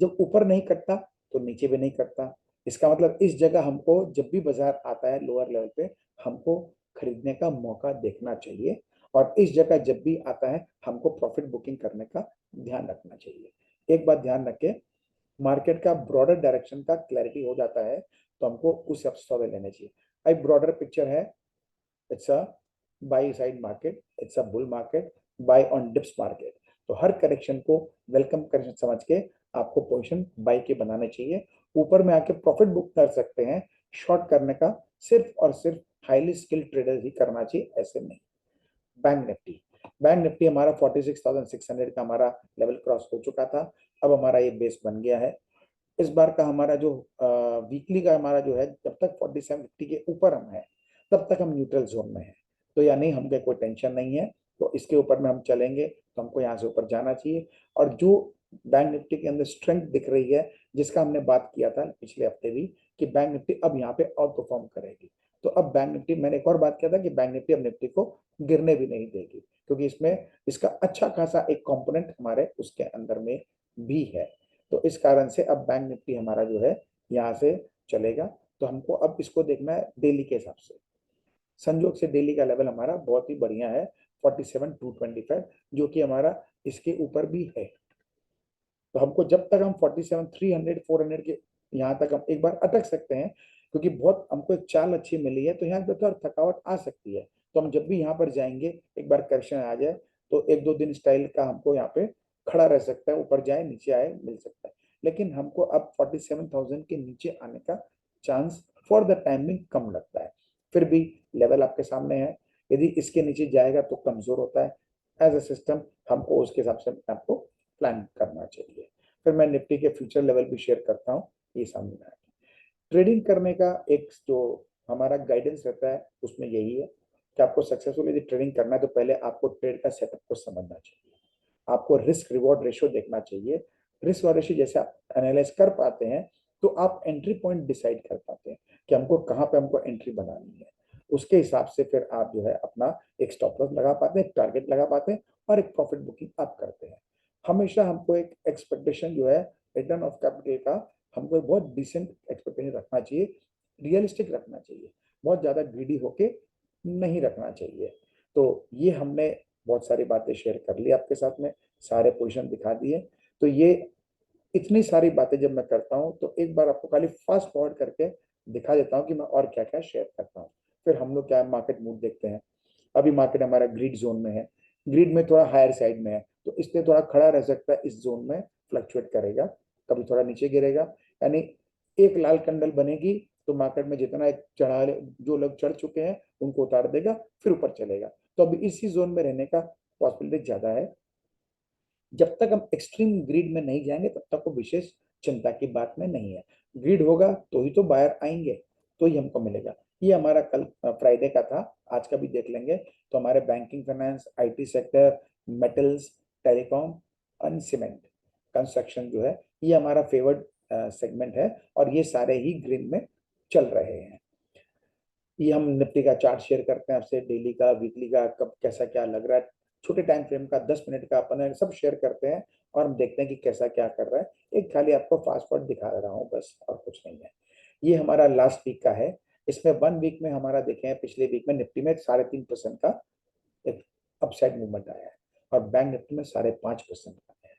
जब ऊपर नहीं कटता तो नीचे भी नहीं कटता, इसका मतलब इस जगह हमको जब भी बाजार आता है लोअर लेवल पे हमको खरीदने का मौका देखना चाहिए, और इस जगह जब भी आता है हमको प्रॉफिट बुकिंग करने का ध्यान रखना चाहिए। एक बात ध्यान रखें, मार्केट का ब्रॉडर डायरेक्शन का क्लैरिटी हो जाता है तो हमको उस हिसाब से सौदे लेने चाहिए। एक ब्रॉडर पिक्चर है, it's a buy side market, it's a bull market, buy on dips market. तो हर करेक्शन को वेलकम करेक्शन समझ के आपको पोजीशन बाई के बनाने चाहिए। ऊपर में आके प्रॉफिट बुक कर सकते हैं, शॉर्ट करने का सिर्फ और सिर्फ हाईली स्किल्ड ट्रेडर ही करना चाहिए, ऐसे नहीं। बैंक निफ्टी, बैंक निफ्टी हमारा 46,600 का हमारा लेवल क्रॉस हो चुका था, अब हमारा ये बेस बन गया है। इस बार का हमारा जो वीकली का हमारा जो है, जब तक 4750 के ऊपर हम है तब तक हम न्यूट्रल जोन में है, तो यानी हमको कोई टेंशन नहीं है। तो इसके ऊपर में हम चलेंगे तो हमको यहाँ से ऊपर जाना चाहिए। और जो बैंक निफ्टी के अंदर स्ट्रेंथ दिख रही है, जिसका हमने बात किया था पिछले हफ्ते भी कि बैंक निफ्टी अब यहाँ पे आउट परफॉर्म करेगी, तो अब बैंक निफ्टी, मैंने एक और बात किया था कि बैंक निफ्टी अब निफ्टी को गिरने भी नहीं देगी, क्योंकि इसमें इसका अच्छा खासा एक कंपोनेंट हमारे उसके अंदर में भी है। तो इस कारण से अब बैंक निफ्टी हमारा जो है यहाँ से चलेगा। तो हमको अब इसको देखना है डेली के हिसाब से। संयोग से डेली का लेवल हमारा बहुत ही बढ़िया है 47,225, जो कि हमारा इसके ऊपर भी है। तो हमको जब तक हम 47,300 400 के यहाँ तक हम एक बार अटक सकते हैं, क्योंकि बहुत हमको एक चाल अच्छी मिली है, तो यहाँ पे थोड़ा थकावट आ सकती है। तो हम जब भी यहाँ पर जाएंगे, एक बार करेक्शन आ जाए तो एक दो दिन स्टाइल का हमको यहाँ पे खड़ा रह सकता है, ऊपर जाए नीचे आए मिल सकता है। लेकिन हमको अब 47,000 के नीचे आने का चांस फॉर द टाइमिंग कम लगता है। फिर भी लेवल आपके सामने है, यदि इसके नीचे जाएगा तो कमजोर होता है। एज अ सिस्टम हमको उसके हिसाब से आपको प्लान करना चाहिए। फिर मैं निफ्टी के फ्यूचर लेवल भी शेयर करता हूँ, ये सामने आया। ट्रेडिंग करने का एक जो हमारा गाइडेंस रहता है उसमें यही है कि आपको सक्सेसफुल यदि ट्रेडिंग करना है तो पहले आपको ट्रेड का सेटअप को समझना चाहिए, आपको रिस्क रिवॉर्ड रेशियो देखना चाहिए। रिस्क और रेशियो जैसे आप एनालाइज कर पाते हैं तो आप एंट्री पॉइंट डिसाइड कर पाते हैं कि हमको कहाँ पे हमको एंट्री बनानी है। उसके हिसाब से फिर आप जो है अपना एक स्टॉप लॉस लगा पाते हैं, टारगेट लगा पाते हैं, और एक प्रॉफिट बुकिंग आप करते हैं। हमेशा हमको एक एक्सपेक्टेशन जो है रिटर्न ऑफ कैपिटल का, हमको एक बहुत डिसेंट एक्सपेक्टेशन रखना चाहिए, रियलिस्टिक रखना चाहिए, बहुत ज़्यादा ग्रीडी होके नहीं रखना चाहिए। तो ये हमने बहुत सारी बातें शेयर कर ली आपके साथ में, सारे पोजीशन दिखा दिए। तो ये इतनी सारी बातें जब मैं करता हूँ तो एक बार आपको खाली फास्ट फॉरवर्ड करके दिखा देता हूँ कि मैं और क्या क्या शेयर करता हूँ। फिर हम लोग क्या मार्केट मूड देखते हैं। अभी मार्केट हमारा ग्रीड जोन में है, ग्रीड में थोड़ा हायर साइड में है, तो इसलिए थोड़ा खड़ा रह सकता है, इस जोन में फ्लक्चुएट करेगा, कभी थोड़ा नीचे गिरेगा। यानी एक लाल कंडल बनेगी तो मार्केट में जितना एक चढ़ा, जो लोग चढ़ चुके हैं उनको उतार देगा, फिर ऊपर चलेगा। तो अभी इसी जोन में रहने का पॉसिबिलिटी ज्यादा है। जब तक हम एक्सट्रीम ग्रीड में नहीं जाएंगे तब तक वो विशेष चिंता की बात में नहीं है। ग्रीड होगा तो ही तो बायर आएंगे, तो ही हमको मिलेगा। ये हमारा कल फ्राइडे का था, आज का भी देख लेंगे। तो हमारे banking, finance, IT sector, metals, telecom, and cement, construction जो है ये हमारा फेवर्ड सेगमेंट है, और ये सारे ही ग्रीन में चल रहे हैं। ये हम निफ्टी का चार्ट शेयर करते हैं आपसे, डेली का, वीकली का, कब कैसा क्या लग रहा है, छोटे टाइम फ्रेम का, 10 मिनट का, अपन सब शेयर करते हैं, और हम देखते हैं कि कैसा क्या कर रहा है। एक खाली आपको फास्ट फॉरवर्ड दिखा रहा हूँ बस, और कुछ नहीं है। ये हमारा लास्ट वीक का है। इसमें 1 वीक में हमारा देखें, पिछले वीक में निफ्टी में 3.5% का एक अपसाइड मूवमेंट आया है, और बैंक निफ्टी में 5.5% का है।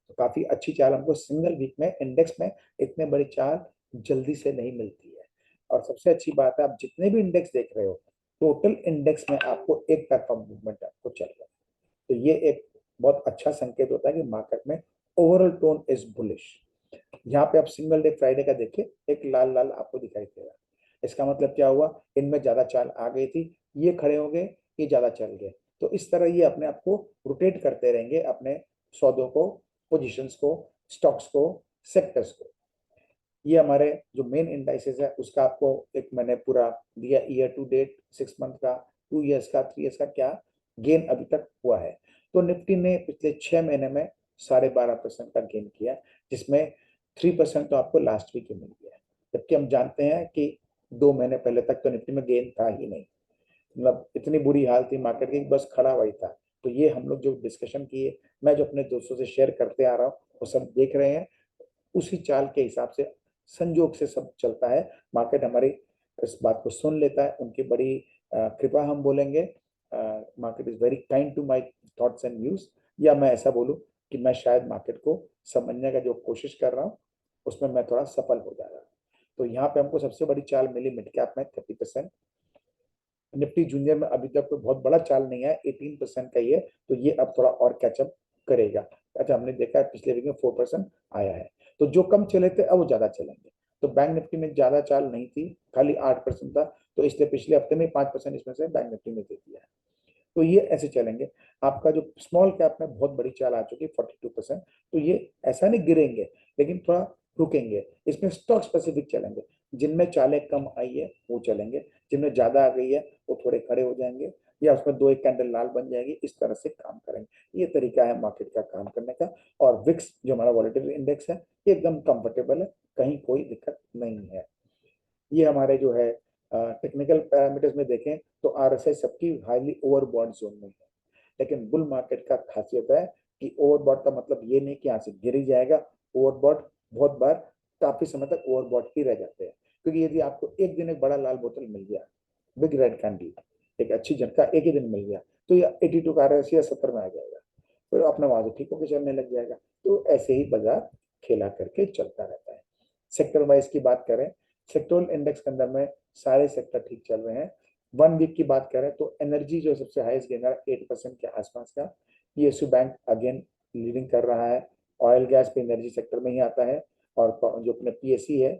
तो काफी अच्छी चाल हमको सिंगल वीक में इंडेक्स में इतने बड़ी चाल जल्दी से नहीं मिलती है। और सबसे अच्छी बात है, आप जितने भी इंडेक्स देख रहे हो टोटल इंडेक्स में आपको एक तरफा मूवमेंट आपको चल रहा है। तो ये एक बहुत अच्छा संकेत होता है कि मार्केट में ओवरऑल टोन इज बुलिश। यहाँ पे आप सिंगल डे फ्राइडे का देखिए, एक लाल लाल आपको दिखाई दे रहा है। इसका मतलब क्या हुआ, इनमें ज्यादा चाल आ गई थी, ये खड़े हो गए, ये ज्यादा चल गए। तो इस तरह ये अपने आप को रोटेट करते रहेंगे, अपने सौदों को, पोजीशंस को, स्टॉक्स को, सेक्टर्स को। ये हमारे जो मेन इंडाइसेस है उसका आपको एक मैंने पूरा दिया, ईयर टू डेट, 6 मंथ का, 2 इयर्स का, 3 इयर्स का क्या गेन अभी तक हुआ है। तो निफ्टी ने पिछले 6 महीने में 12.5% का गेन किया, जिसमें 3% तो आपको लास्ट वीक ही मिल गया। जबकि हम जानते हैं कि 2 महीने पहले तक तो निफ्टी में गेन था ही नहीं, मतलब इतनी बुरी हाल थी मार्केट की, बस खड़ा हुआ ही था। तो ये हम लोग जो डिस्कशन किए, मैं जो अपने दोस्तों से शेयर करते आ रहा हूँ, वो सब देख रहे हैं, उसी चाल के हिसाब से संजोग से सब चलता है। मार्केट हमारी इस बात को सुन लेता है, उनकी बड़ी कृपा हम बोलेंगे। Market is very kind to my thoughts and views, या मैं ऐसा बोलूं कि मैं शायद मार्केट को समझने का जो कोशिश कर रहा हूँ उसमें मैं थोड़ा सफल हो जा रहा हूँ। तो यहाँ पे हमको सबसे बड़ी चाल मिली मिड कैप में 30%। निफ्टी जूनियर में अभी तक कोई बहुत बड़ा चाल नहीं है, 18% का ही है, तो ये अब थोड़ा और कैचअप करेगा। अच्छा, हमने देखा है पिछले वीक में 4% आया है। तो जो कम चले थे अब वो ज्यादा चलेंगे। तो बैंक निफ्टी में ज्यादा चाल नहीं थी, खाली 8% था, तो इसलिए पिछले हफ्ते में 5% इसमें से बैंक निफ्टी में दे दिया है। तो ये ऐसे चलेंगे। आपका जो स्मॉल कैप में बहुत बड़ी चाल आ चुकी है 42%, तो ये ऐसा नहीं गिरेंगे, लेकिन थोड़ा रुकेंगे। इसमें स्टॉक स्पेसिफिक चलेंगे, जिनमें चालें कम आई है वो चलेंगे, जिनमें ज्यादा आ गई है वो थोड़े खड़े हो जाएंगे, या उसमें दो एक कैंडल लाल बन जाएगी, इस तरह से काम करेंगे। ये तरीका है मार्केट का काम करने का। और विक्स जो हमारा वॉलेटिलिटी इंडेक्स है, ये एकदम कंफर्टेबल है, कहीं कोई दिक्कत नहीं है। ये हमारे जो है टेक्निकल पैरामीटर्स में देखें तो आरएसआई सबकी हाईली ओवरबॉट जोन में है। लेकिन बुल मार्केट का खासियत है कि ओवरबॉट का मतलब ये नहीं कि यहाँ से गिर ही जाएगा। ओवरबॉट बहुत बार काफी समय तक ओवरबॉट ही रह जाते हैं, क्योंकि यदि आपको एक दिन एक बड़ा लाल बोतल मिल गया, बिग रेड कैंडल, एक अच्छी झटका एक ही दिन मिल गया, तो ये 82 का आरएसआई या 70 में आ जाएगा, फिर अपना वहां से ठीक होकर चलने लग जाएगा। तो ऐसे ही बाजार खेला करके चलता रहता है। सेक्टर वाइज की बात करें, सेक्टोरल इंडेक्स के अंदर में सारे सेक्टर ठीक चल रहे हैं। 1 वीक की बात करें तो एनर्जी जो सबसे हाईएस्ट गेनर 8% के आसपास का, पीएसयू बैंक अगेन लीडिंग कर रहा है। ऑयल गैस पे एनर्जी सेक्टर में ही आता है। और जो अपने पीएससी है,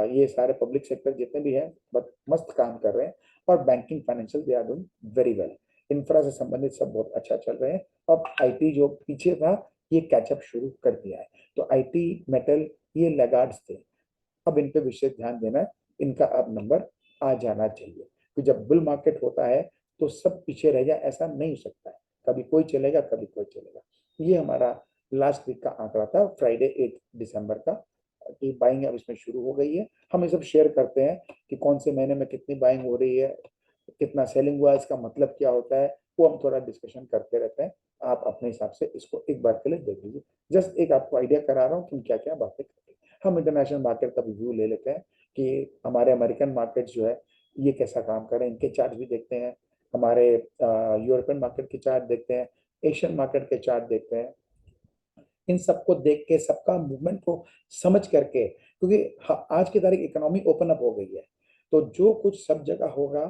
ये सारे पब्लिक सेक्टर जितने भी हैं बट मस्त काम कर रहे हैं। और banking financial they are doing very well. Infra से संबंधित सब बहुत अच्छा चल रहे हैं। अब आईटी जो पीछे था, ये कैचअप शुरू कर दिया है। तो आईटी, मेटल, ये लैगार्ड्स थे, अब इन पे विशेष ध्यान देना है, इनका अब नंबर आ जाना चाहिए। तो जब बुल मार्केट होता है तो सब पीछे रह जाए, ऐसा नहीं हो सकता है। कभी कोई चलेगा, कभी कोई चलेगा। ये हमारा लास्ट वीक का आंकड़ा था, फ्राइडे 8 दिसंबर का, कि बाइंग अब इसमें शुरू हो गई है। हम ये सब शेयर करते हैं कि कौन से महीने में कितनी बाइंग हो रही है, कितना सेलिंग हुआ, इसका मतलब क्या होता है, वो हम थोड़ा डिस्कशन करते रहते हैं। आप अपने हिसाब से इसको एक बार के लिए देख लीजिए। जस्ट एक आपको आइडिया करा रहा हूँ कि हम क्या क्या बातें करें। हम इंटरनेशनल मार्केट का व्यू ले लेते हैं कि हमारे अमेरिकन मार्केट जो है ये कैसा काम कर रहे हैं, इनके चार्ट भी देखते हैं। हमारे यूरोपियन मार्केट के चार्ट देखते हैं, एशियन मार्केट के चार्ट देखते हैं। इन सबको देख के, सबका मूवमेंट को समझ करके, क्योंकि आज की तारीख इकोनॉमी ओपन अप हो गई है, तो जो कुछ सब जगह होगा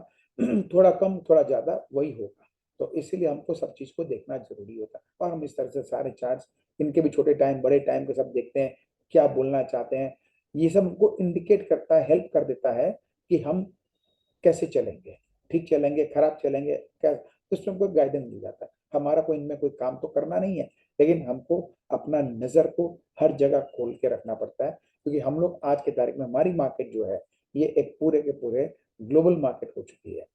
थोड़ा कम थोड़ा ज्यादा वही होगा। तो इसीलिए हमको सब चीज को देखना जरूरी होता है। और हम इस तरह से सारे चार्ट्स, इनके भी छोटे टाइम बड़े टाइम के सब देखते हैं, क्या बोलना चाहते हैं। ये सब हमको इंडिकेट करता है, हेल्प कर देता है कि हम कैसे चलेंगे, ठीक चलेंगे, खराब चलेंगे, क्या, उसमें हमको गाइडेंस मिल जाता है। हमारा कोई इनमें कोई काम तो करना नहीं है, लेकिन हमको अपना नजर को हर जगह खोल के रखना पड़ता है, क्योंकि हम लोग आज के तारीख में, हमारी मार्केट जो है ये एक पूरे के पूरे ग्लोबल मार्केट हो चुकी है।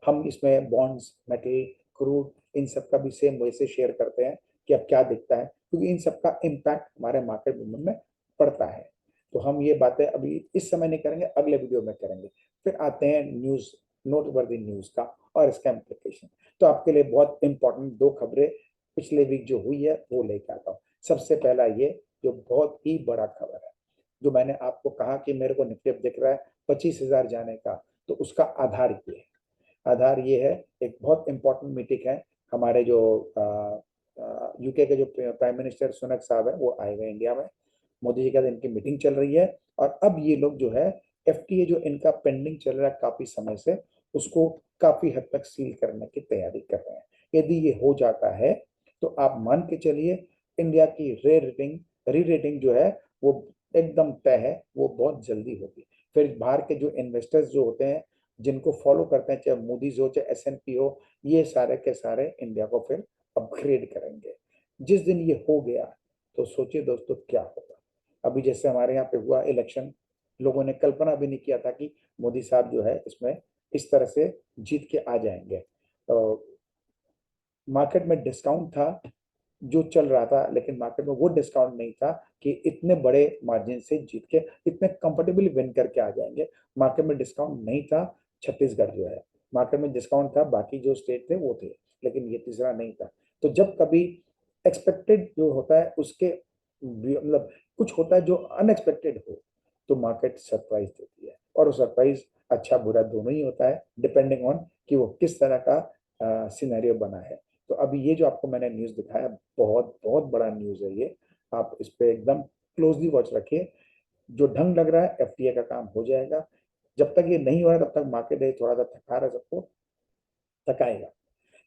हम इसमें बॉन्ड्स, मेटल, क्रूड, इन सब का भी सेम वैसे शेयर करते हैं कि अब क्या दिखता है, क्योंकि इन सब का इम्पैक्ट हमारे मार्केट मूवमेंट में पड़ता है। तो हम ये बातें अभी इस समय नहीं करेंगे, अगले वीडियो में करेंगे। फिर आते हैं न्यूज, नोटवर्दी न्यूज का और इसका इम्प्लीकेशन। तो आपके लिए बहुत इंपॉर्टेंट 2 खबरें पिछले वीक जो हुई है वो लेके आता हूँ। सबसे पहला ये जो बहुत ही बड़ा खबर है, जो मैंने आपको कहा कि मेरे को निफ्टी दिख रहा है 25,000 जाने का, तो उसका आधार ये है। आधार ये है, एक बहुत इंपॉर्टेंट मीटिंग है। हमारे जो यूके के जो प्राइम मिनिस्टर सुनक साहब है वो आए हुए इंडिया में, मोदी जी के साथ इनकी मीटिंग चल रही है। और अब ये लोग जो है एफटीए जो इनका पेंडिंग चल रहा है काफी समय से, उसको काफी हद तक सील करने की तैयारी कर रहे हैं। यदि ये हो जाता है तो आप मान के चलिए इंडिया की री रेटिंग जो है वो एकदम तय है, वो बहुत जल्दी होगी। फिर बाहर के जो इन्वेस्टर्स जो होते हैं, जिनको फॉलो करते हैं, चाहे मूडीज हो चाहे S&P हो, ये सारे के सारे इंडिया को फिर अपग्रेड करेंगे। जिस दिन ये हो गया तो सोचिए दोस्तों क्या होगा। अभी जैसे हमारे यहाँ पे हुआ इलेक्शन, लोगों ने कल्पना भी नहीं किया था कि मोदी साहब जो है इसमें इस तरह से जीत के आ जाएंगे। तो मार्केट में डिस्काउंट था जो चल रहा था, लेकिन मार्केट में वो डिस्काउंट नहीं था कि इतने बड़े मार्जिन से जीत के इतने कंफर्टेबली विन करके आ जाएंगे। मार्केट में डिस्काउंट नहीं था छत्तीसगढ़ जो है, मार्केट में डिस्काउंट था बाकी जो स्टेट थे वो थे, लेकिन ये तीसरा नहीं था। तो जब कभी एक्सपेक्टेड जो होता है उसके मतलब कुछ होता है जो अनएक्सपेक्टेड हो, तो मार्केट सरप्राइज देती है, और वो सरप्राइज अच्छा बुरा दोनों ही होता है, डिपेंडिंग ऑन कि वो किस तरह का सिनेरियो बना है। तो अभी ये जो आपको मैंने न्यूज़ दिखाया, बहुत बहुत बड़ा न्यूज़ है ये। आप इस पे एकदम क्लोजली वॉच रखिए। जो ढंग लग रहा है FTA का काम हो जाएगा। जब तक ये नहीं हो रहा तब तक मार्केट है थोड़ा सा थका रहा है, सबको थकाएगा,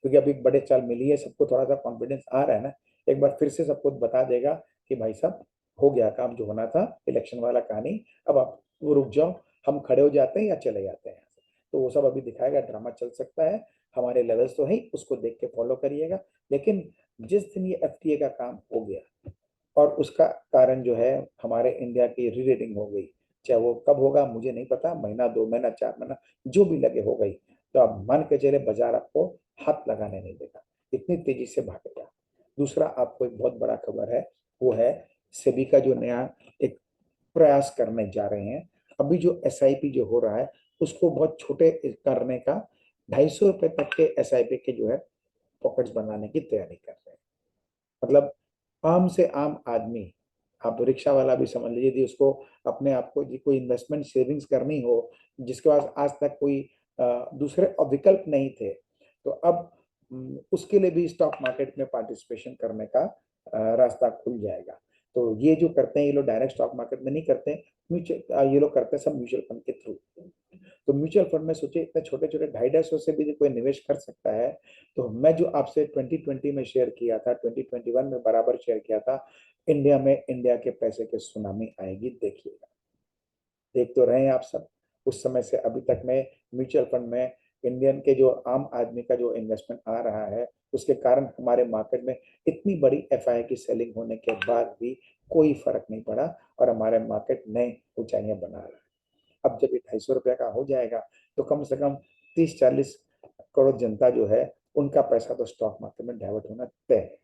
क्योंकि अभी बड़े चाल मिली है, सबको थोड़ा सा कॉन्फिडेंस आ रहा है ना। एक बार फिर से सबको बता देगा कि भाई साहब हो गया काम जो होना था, इलेक्शन वाला कहानी, अब आप वो रुक जाओ, हम खड़े हो जाते हैं या चले जाते हैं यहाँ से। तो वो सब अभी दिखाएगा, ड्रामा चल सकता है, हमारे लेवल्स तो है ही, उसको देख के फॉलो करिएगा। लेकिन जिस दिन ये FTA का काम हो गया और उसका कारण जो है हमारे इंडिया की री रेटिंग हो गई, चाहे वो कब होगा मुझे नहीं पता, महीना 2 महीना 4 महीना जो भी लगे हो गई, तो आप मान के चले बाजार आपको हाथ लगाने नहीं देगा, इतनी तेजी से भागेगा। दूसरा आपको एक बहुत बड़ा खबर है, वो है सेबी का जो नया एक प्रयास करने जा रहे हैं। अभी जो SIP जो हो रहा है उसको बहुत छोटे करने का, ₹250 तक के SIP के जो है पॉकेट्स बनाने की तैयारी कर रहे हैं। मतलब आम से आम आदमी, आप रिक्शा वाला भी समझ लीजिए, यदि उसको अपने आप को यदि कोई इन्वेस्टमेंट सेविंग्स करनी हो, जिसके पास आज तक कोई दूसरे विकल्प नहीं थे, तो अब उसके लिए भी स्टॉक मार्केट में पार्टिसिपेशन करने का रास्ता खुल जाएगा। तो ये जो करते हैं ये लोग डायरेक्ट स्टॉक मार्केट में नहीं करते, म्यूचुअल ये लोग करते हैं सब म्यूचुअल फंड के थ्रू। तो म्यूचुअल फंड में सोचिए इतने छोटे छोटे 250 से भी कोई निवेश कर सकता है। तो मैं जो आपसे 2020 में शेयर किया था, 2021 में बराबर शेयर किया था, इंडिया में इंडिया के पैसे के सुनामी आएगी, देखिएगा। देख तो रहे हैं आप सब, उस समय से अभी तक में म्यूचुअल फंड में इंडियन के जो आम आदमी का जो इन्वेस्टमेंट आ रहा है, उसके कारण हमारे मार्केट में इतनी बड़ी FI की सेलिंग होने के बाद भी कोई फर्क नहीं पड़ा, और हमारे मार्केट नए ऊंचाइयां बना रहा है। अब जब ये ₹250 का हो जाएगा तो कम से कम 30-40 करोड़ जनता जो है उनका पैसा तो स्टॉक मार्केट में डाइवर्ट होना तय है।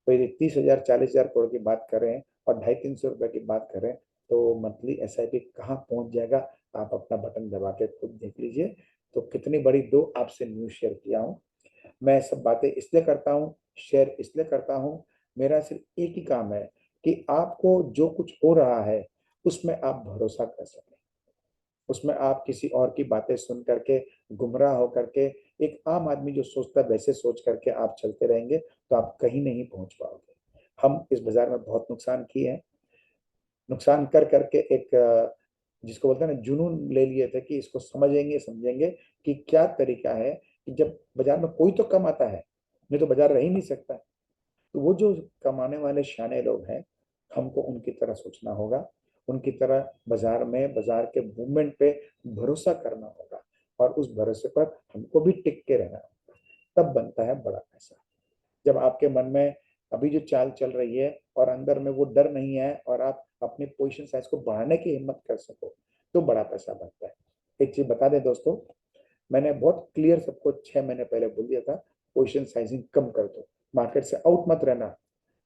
तो यदि 30,000 40,000 करोड़ की बात करें और 250-300 रुपए की बात करें, तो मंथली SIP कहाँ पहुंच जाएगा, आप अपना बटन दबा के खुद देख लीजिए। तो कितनी बड़ी दो आपसे न्यूज शेयर किया हूँ। मैं सब बातें इसलिए करता हूँ, शेयर इसलिए करता हूँ, मेरा सिर्फ एक ही काम है कि आपको जो कुछ हो रहा है उसमें आप भरोसा कर सकें, उसमें आप किसी और की बातें सुन करके गुमराह हो करके, एक आम आदमी जो सोचता है वैसे सोच करके आप चलते रहेंगे तो आप कहीं नहीं पहुंच पाओगे। हम इस बाजार में बहुत नुकसान किए हैं, नुकसान कर करके एक जिसको बोलते हैं ना जुनून ले लिए थे कि इसको समझेंगे समझेंगे कि क्या तरीका है कि जब बाजार में कोई तो कमाता है, नहीं तो बाजार रह ही नहीं सकता। तो वो जो कमाने वाले शाने लोग हैं, हमको उनकी तरह सोचना होगा, उनकी तरह बाजार में बाजार के मूवमेंट पे भरोसा करना होगा, और उस भरोसे पर हमको भी टिक के रहना होगा, तब बनता है बड़ा पैसा। जब आपके मन में अभी जो चाल चल रही है और अंदर में वो डर नहीं है और आप अपनी पोजीशन साइज को बढ़ाने की हिम्मत कर सको, तो बड़ा पैसा बनता है। एक चीज बता दें दोस्तों, मैंने बहुत क्लियर सबको 6 महीने पहले बोल दिया था, पोजीशन साइजिंग कम कर दो, मार्केट से आउट मत रहना,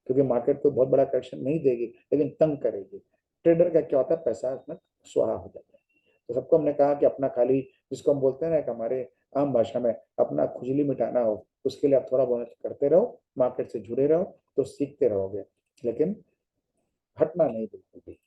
क्योंकि मार्केट कोई बहुत बड़ा करेक्शन नहीं देगी लेकिन तंग करेगी। ट्रेडर का क्या होता है, पैसा उसमें सुहा हो जाता है। तो सबको हमने कहा कि अपना खाली, जिसको हम बोलते हैं ना कि हमारे आम भाषा में अपना खुजली मिटाना हो, उसके लिए आप थोड़ा बहुत करते रहो, मार्केट से जुड़े रहो, तो सीखते रहोगे, लेकिन हटना नहीं बिल्कुल भी।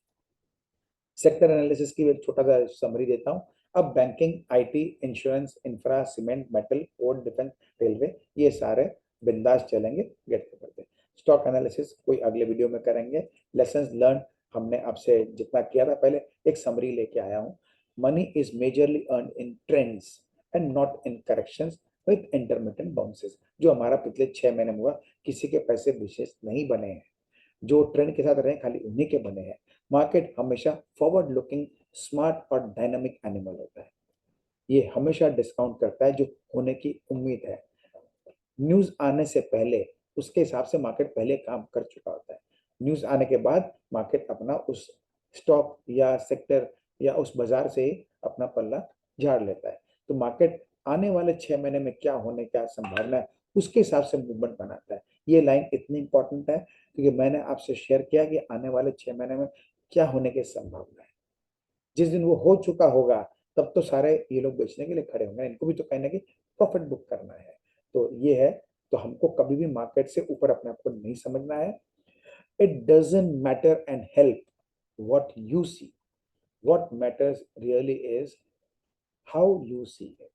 सेक्टर एनालिसिस की एक छोटा सा समरी देता हूँ। अब banking, IT, insurance, infra, cement, metal, port, defence, railway, ये सारे बिंदास चलेंगे, गेट करते। स्टॉक एनालिसिस कोई अगले वीडियो में करेंगे। लेसन लर्न हमने आपसे जितना किया था पहले, एक समरी लेके आया हूँ। Money is majorly earn in trends, and not in corrections with intermittent bounces. जो हमारा पिछले 6 महीने में हुआ, किसी के पैसे विशेष नहीं बने हैं, जो ट्रेंड के साथ रहे खाली उन्हीं के बने हैं। मार्केट हमेशा फॉरवर्ड लुकिंग, स्मार्ट और डायनामिक एनिमल होता है। ये हमेशा डिस्काउंट करता है जो होने की उम्मीद है। न्यूज आने से पहले उसके हिसाब से मार्केट पहले काम कर चुका होता है। न्यूज आने के बाद मार्केट अपना उस स्टॉक या सेक्टर या उस बाजार से अपना पल्ला झाड़ लेता है। तो मार्केट आने वाले 6 महीने में क्या होने का संभावना है, उसके हिसाब से मूवमेंट बनाता है। ये लाइन इतनी इंपॉर्टेंट है क्योंकि मैंने आपसे शेयर किया कि आने वाले 6 महीने में क्या होने की संभावना है। जिस दिन वो हो चुका होगा तब तो सारे ये लोग बेचने के लिए खड़े होंगे, इनको भी तो कहीं ना कहीं प्रॉफिट बुक करना है। तो ये है, तो हमको कभी भी मार्केट से ऊपर अपने आप को नहीं समझना है। It doesn't matter and help what you see, what matters really is how you see it.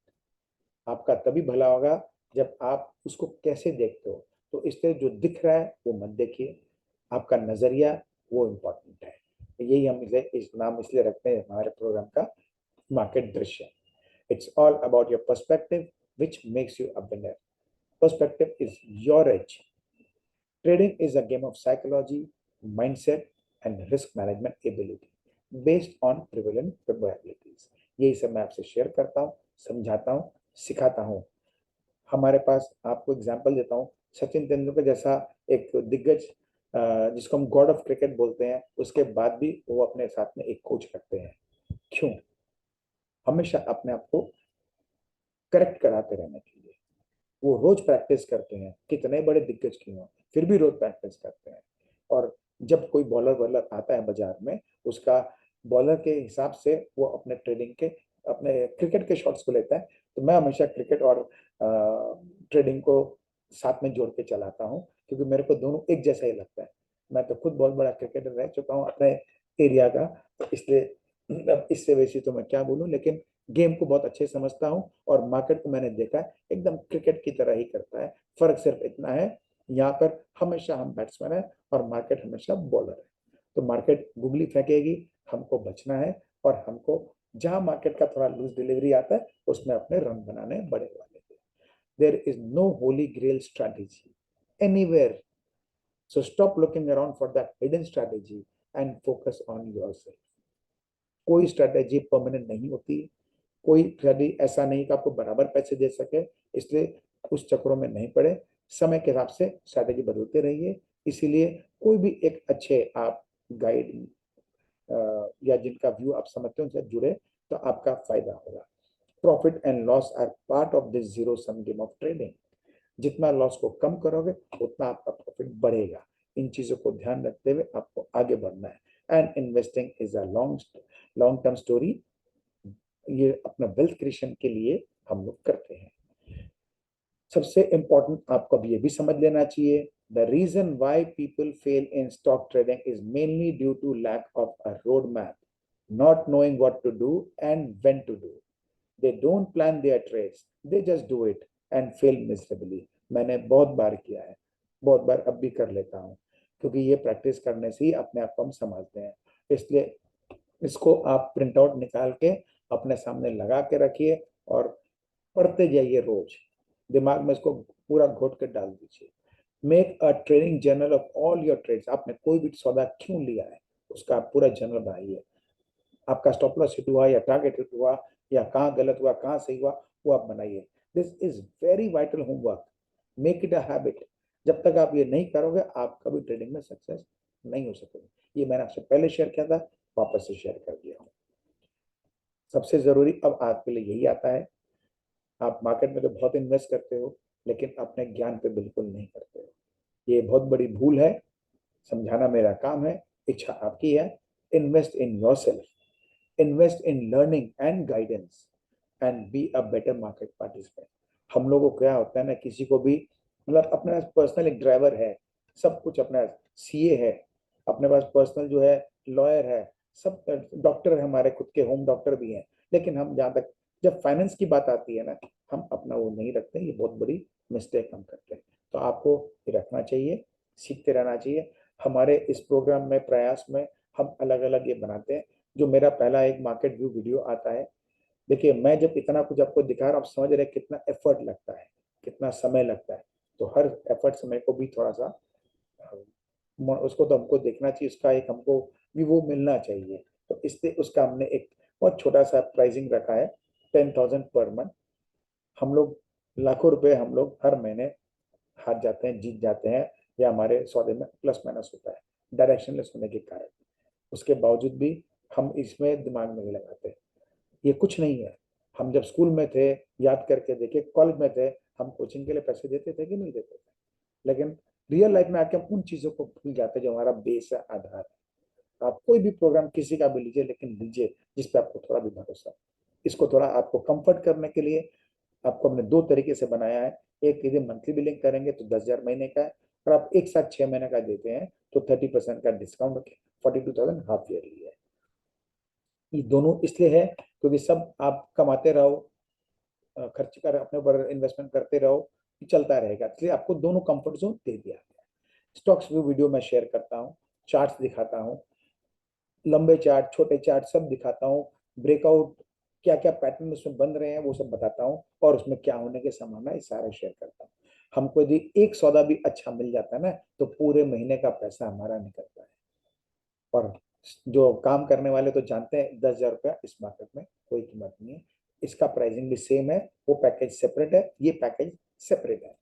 आपका तभी भला होगा जब आप उसको कैसे देखते हो। तो इसलिए जो दिख रहा है वो मत देखिए, आपका नजरिया वो इम्पोर्टेंट है। यही हम इसे इस नाम इसलिए रखते हैं हमारे प्रोग्राम का, मार्केट दृश्य। It's all about your perspective, which makes you a winner. Perspective is your edge. Trading is a game of psychology, mindset, and risk management ability based on prevalent probabilities. यही सब मैं आपसे share करता हूँ, समझाता हूँ, सिखाता हूँ। हमारे पास आपको एग्जांपल देता हूँ, सचिन तेंदुलकर जैसा एक दिग्गज जिसको हम गॉड ऑफ क्रिकेट बोलते हैं, उसके बाद भी वो अपने साथ में एक कोच रखते हैं। क्यों? हमेशा अपने आप को करेक्ट कराते रहने के लिए। वो रोज प्रैक्टिस करते हैं, कितने बड़े दिग्गज क्यों हो फिर भी रोज प्रैक्टिस करते हैं। और जब कोई बॉलर वॉलर आता है बाजार में, उसका बॉलर के हिसाब से वो अपने ट्रेडिंग के, अपने क्रिकेट के शॉट्स को लेता है। तो मैं हमेशा क्रिकेट और ट्रेडिंग को साथ में जोड़ के चलाता हूँ क्योंकि मेरे को दोनों एक जैसा ही लगता है। मैं तो खुद बहुत बड़ा क्रिकेटर रह चुका हूँ अपने एरिया का, तो इसलिए अब इससे वैसी तो मैं क्या बोलूँ, लेकिन गेम को बहुत अच्छे समझता हूँ और मार्केट को मैंने देखा है एकदम क्रिकेट की तरह ही करता है। फर्क सिर्फ इतना है, यहाँ पर हमेशा हम बैट्समैन है और मार्केट हमेशा बॉलर है। तो मार्केट गुगली फेंकेगी, हमको बचना है और हमको जहां मार्केट का थोड़ा लूज डिलीवरी आता है उसमें अपने रन बनाने बड़े वाले थे। There is no holy grail strategy anywhere, so stop looking around for that hidden strategy and focus on yourself. कोई स्ट्रैटेजी परमानेंट नहीं होती, कोई स्ट्रैटेजी ऐसा नहीं कि आपको बराबर पैसे दे सके, इसलिए उस चक्रों में नहीं पड़े। समय के हिसाब से स्ट्रैटेजी बदलते रहिए। इसीलिए कोई भी एक अच्छे आप गाइड या जिनका व्यू आप समझते हो उनसे जुड़े तो आपका फायदा होगा। Profit and loss are part of this zero sum game of trading. जितना लॉस को कम करोगे उतना आपका प्रॉफिट बढ़ेगा। इन चीजों को ध्यान रखते हुए आपको आगे बढ़ना है। And investing is a long long term story. ये अपना वेल्थ क्रिएशन के लिए हम लोग करते हैं। सबसे इंपॉर्टेंट आपको अब ये भी समझ लेना चाहिए, the reason why people fail in stock trading is mainly due to lack of a road map, not knowing what to do and when to do. They don't plan their trades, they just do it and fail miserably. मैंने बहुत बार किया है, बहुत बार अब भी कर लेता हूँ, क्योंकि ये प्रैक्टिस करने से ही अपने आप को हम समझते हैं। इसलिए इसको आप प्रिंट आउट निकाल के अपने सामने लगा के रखिए और पढ़ते जाइए रोज, दिमाग में इसको पूरा घोट कर डाल दीजिए। Make a trading journal of all your trades. आपने कोई भी सौदा क्यों लिया है उसका आप पूरा जर्नल बनाइए। आपका स्टॉप लॉस हिट हुआ या टारगेट हिट हुआ या कहाँ गलत हुआ कहाँ सही हुआ वो आप बनाइए। This is very vital homework, make it a habit. जब तक आप ये नहीं करोगे आप कभी ट्रेडिंग में सक्सेस नहीं हो सकोगे। ये मैंने आपसे पहले शेयर किया था, वापस से शेयर कर दिया हूँ। सबसे जरूरी अब आपके लिए यही आता है, आप मार्केट में तो बहुत इन्वेस्ट करते हो लेकिन अपने ज्ञान पे बिल्कुल नहीं करते हो। ये बहुत बड़ी भूल है, समझाना मेरा काम है, इच्छा आपकी है। Invest in yourself, invest in learning and guidance and be a better market participant। हम लोगों को क्या होता है ना, किसी को भी मतलब अपने पास पर्सनल एक ड्राइवर है, सब कुछ अपना सीए है, अपने पास पर्सनल जो है लॉयर है, सब डॉक्टर है, हमारे खुद के होम डॉक्टर भी हैं, लेकिन हम जहाँ तक जब फाइनेंस की बात आती है ना, हम अपना वो नहीं रखते। ये बहुत बड़ी मिस्टेक हम करते हैं। तो आपको ये रखना चाहिए, सीखते रहना चाहिए। हमारे इस प्रोग्राम में प्रयास में हम अलग अलग ये बनाते हैं। जो मेरा पहला एक मार्केट व्यू वीडियो आता है देखिए मैं जब इतना कुछ आपको दिखा रहा हूँ, आप समझ रहे हैं कितना एफर्ट लगता है, कितना समय लगता है। तो हर एफर्ट समय को भी थोड़ा सा उसको तो हमको देखना चाहिए, उसका एक हमको भी वो मिलना चाहिए। तो इसलिए उसका हमने एक बहुत छोटा सा प्राइसिंग रखा है, 10,000 पर मंथ। हम लोग लाखों रुपए हम लोग हर महीने हार जाते हैं, जीत जाते हैं, या हमारे सौदे में प्लस माइनस होता है डायरेक्शनलेस होने के कारण। उसके बावजूद भी हम इसमें दिमाग नहीं लगाते। ये कुछ नहीं है। हम जब स्कूल में थे, याद करके देखिए, कॉलेज में थे, हम कोचिंग के लिए पैसे देते थे कि नहीं देते थे? लेकिन रियल लाइफ में आके हम उन चीजों को भूल जाते हैं जो हमारा बेस है, आधार है। आप कोई भी प्रोग्राम किसी का भी लीजिए, लेकिन लीजिए जिस पे आपको थोड़ा भी भरोसा है। इसको थोड़ा आपको कंफर्ट करने के लिए आपको हमने दो तरीके से बनाया है। एक, यदि मंथली बिलिंग करेंगे तो 10,000 महीने का है, और आप एक साथ 6 महीने का देते हैं तो 30% का डिस्काउंट रखें, 42,000 हाफ ईयरली है। ये दोनों इसलिए है क्योंकि सब आप कमाते रहो, खर्च कर अपने ऊपर इन्वेस्टमेंट करते रहो, ये चलता रहेगा। इसलिए आपको दोनों कंफर्ट जोन दे दिया गया है। स्टॉक्स व्यू वीडियो मैं शेयर करता हूँ, चार्ट्स दिखाता हूँ, लंबे चार्ट, छोटे चार्ट सब दिखाता हूँ। ब्रेकआउट क्या क्या पैटर्न उसमें बन रहे हैं वो सब बताता हूँ, और उसमें क्या होने की संभावना है सारे शेयर करता हूँ। हमको यदि एक सौदा भी अच्छा मिल जाता है ना, तो पूरे महीने का पैसा हमारा निकलता है। और जो काम करने वाले तो जानते हैं, 10,000 रुपया इस मार्केट में कोई कीमत नहीं है। इसका प्राइसिंग भी सेम है, वो पैकेज सेपरेट है, ये पैकेज सेपरेट है।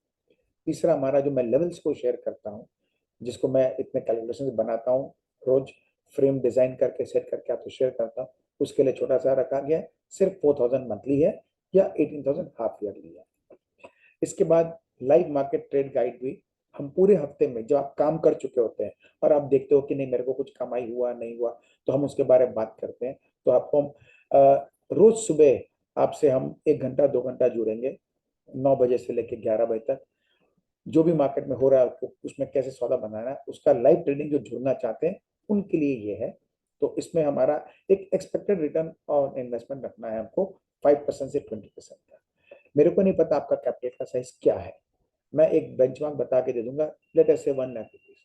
तीसरा, हमारा जो मैं लेवल्स को शेयर करता हूँ, जिसको मैं इतने कैलकुलेशन बनाता हूँ रोज, फ्रेम डिजाइन करके सेट करके आपको शेयर करता हूँ, उसके लिए छोटा सा रखा गया है, सिर्फ 4,000 मंथली है या 18,000 हाफ ईयरली है। इसके बाद लाइव मार्केट ट्रेड गाइड भी हम पूरे हफ्ते में, जब आप काम कर चुके होते हैं और आप देखते हो कि नहीं मेरे को कुछ कमाई हुआ नहीं हुआ, तो हम उसके बारे में बात करते हैं। तो आपको हम रोज सुबह आपसे हम 1 घंटा 2 घंटा जुड़ेंगे, 9 बजे से लेकर 11 बजे तक। जो भी मार्केट में हो रहा है आपको उसमें कैसे सौदा बनाना है, उसका लाइव ट्रेडिंग जो जुड़ना चाहते हैं उनके लिए ये है। तो इसमें हमारा एक एक्सपेक्टेड रिटर्न और इन्वेस्टमेंट रखना है हमको 5% से 20% का। मेरे को नहीं पता आपका कैपिटल का साइज क्या है, मैं एक बेंचमार्क बता के दे दूंगा, लेट अस से 1 लाख रुपीज।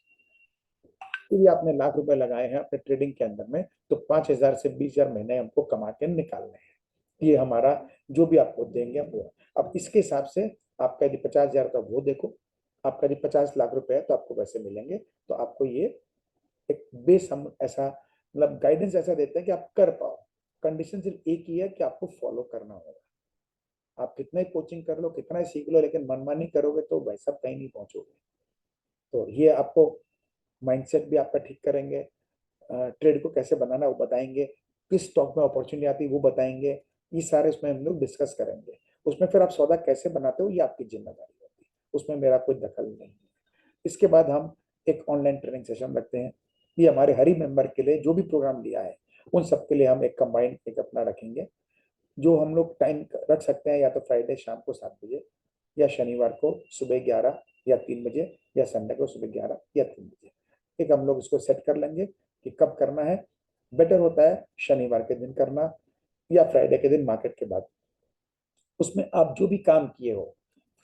यदि आपने लाख रुपए लगाए हैं अपने ट्रेडिंग के अंदर में, तो 5,000 से 20,000 महीने हमको कमा के निकालने हैं। ये हमारा जो भी आपको देंगे वो। अब इसके हिसाब से आपका यदि 50,000 का वो देखो, आपका यदि 50 लाख रुपए है तो आपको वैसे मिलेंगे। तो आपको ये एक बेस हम ऐसा, मतलब गाइडेंस ऐसा देते हैं कि आप कर पाओ। कंडीशन सिर्फ एक ही है कि आपको फॉलो करना होगा। आप कितना ही कोचिंग कर लो, कितना ही सीख लो, लेकिन मनमानी करोगे तो भाई सब कहीं नहीं पहुंचोगे। तो ये आपको माइंडसेट भी आपका ठीक करेंगे, ट्रेड को कैसे बनाना वो बताएंगे, किस स्टॉक में अपॉर्चुनिटी आती है वो बताएंगे। ये सारे उसमें हम लोग डिस्कस करेंगे। उसमें फिर आप सौदा कैसे बनाते हो ये आपकी जिम्मेदारी होती है, उसमें मेरा कोई दखल नहीं है। इसके बाद हम एक ऑनलाइन ट्रेनिंग सेशन रखते हैं। ये हमारे हर ही मेंबर के लिए जो भी प्रोग्राम लिया है उन सबके लिए हम एक कंबाइंड एक अपना रखेंगे, जो हम लोग टाइम रख सकते हैं, या तो फ्राइडे शाम को 7 बजे, या शनिवार को सुबह 11 या 3 बजे, या संडे को सुबह 11 या 3 बजे। एक हम लोग इसको सेट कर लेंगे कि कब करना है। बेटर होता है शनिवार के दिन करना या फ्राइडे के दिन मार्केट के बाद। उसमें आप जो भी काम किए हो,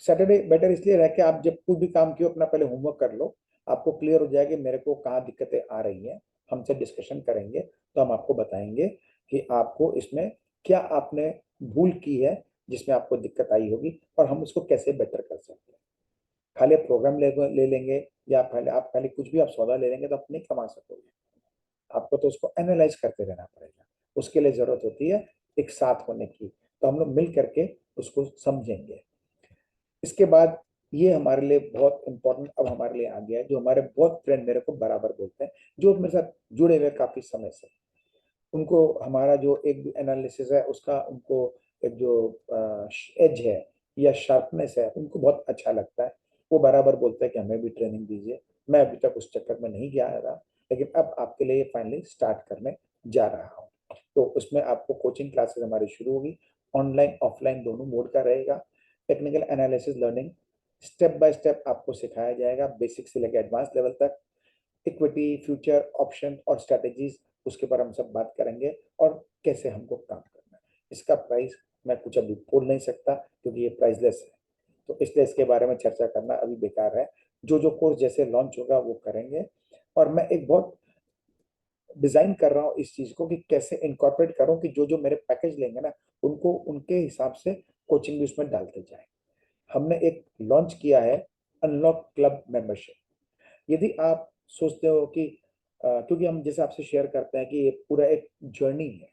सैटरडे बेटर इसलिए रह के, आप जब कोई भी काम किए हो अपना पहले होमवर्क कर लो, आपको क्लियर हो जाएगा मेरे को कहाँ दिक्कतें आ रही हैं। हमसे डिस्कशन करेंगे तो हम आपको बताएंगे कि आपको इसमें क्या आपने भूल की है जिसमें आपको दिक्कत आई होगी, और हम उसको कैसे बेटर कर सकते हैं। खाली प्रोग्राम ले लेंगे, या पहले आप खाली कुछ भी आप सौदा ले लेंगे तो आप नहीं कमा सकोगे। आपको तो उसको एनालाइज करते रहना पड़ेगा। उसके लिए जरूरत होती है एक साथ होने की। तो हम लोग मिल करके उसको समझेंगे। इसके बाद ये हमारे लिए बहुत इंपॉर्टेंट अब हमारे लिए आ गया है, जो हमारे बहुत फ्रेंड मेरे को बराबर बोलते हैं, जो मेरे साथ जुड़े हुए काफी समय से, उनको हमारा जो एक एनालिसिस है उसका, उनको एक जो एज है या शार्पनेस है उनको बहुत अच्छा लगता है। वो बराबर बोलते हैं कि हमें भी ट्रेनिंग दीजिए। मैं अभी तक उस चक्कर में नहीं गया था, लेकिन अब आपके लिए फाइनली स्टार्ट करने जा रहा हूँ। तो उसमें आपको कोचिंग क्लासेस हमारी शुरू होगी, ऑनलाइन ऑफलाइन दोनों मोड का रहेगा। Technical analysis learning step by step आपको सिखाया जाएगा, बेसिक से लेकर एडवांस लेवल तक। इक्विटी, फ्यूचर, ऑप्शन और स्ट्रेटेजीज, उसके ऊपर हम सब बात करेंगे, और कैसे हमको काम करना है। इसका प्राइस मैं कुछ अभी बोल नहीं सकता क्योंकि ये प्राइसलेस है, तो इसलिए इसके बारे में चर्चा करना अभी बेकार है। जो जो कोर्स जैसे लॉन्च होगा वो करेंगे। और मैं एक बहुत डिजाइन कर रहा हूँ इस चीज को कि कैसे इनकॉर्पोरेट करूँ कि जो जो मेरे पैकेज लेंगे ना उनको उनके हिसाब से कोचिंग भी उसमें डालते जाए। हमने एक लॉन्च किया है अनलॉक क्लब मेंबरशिप। यदि आप सोचते हो कि क्योंकि हम जैसे आपसे शेयर करते हैं कि ये पूरा एक जर्नी है,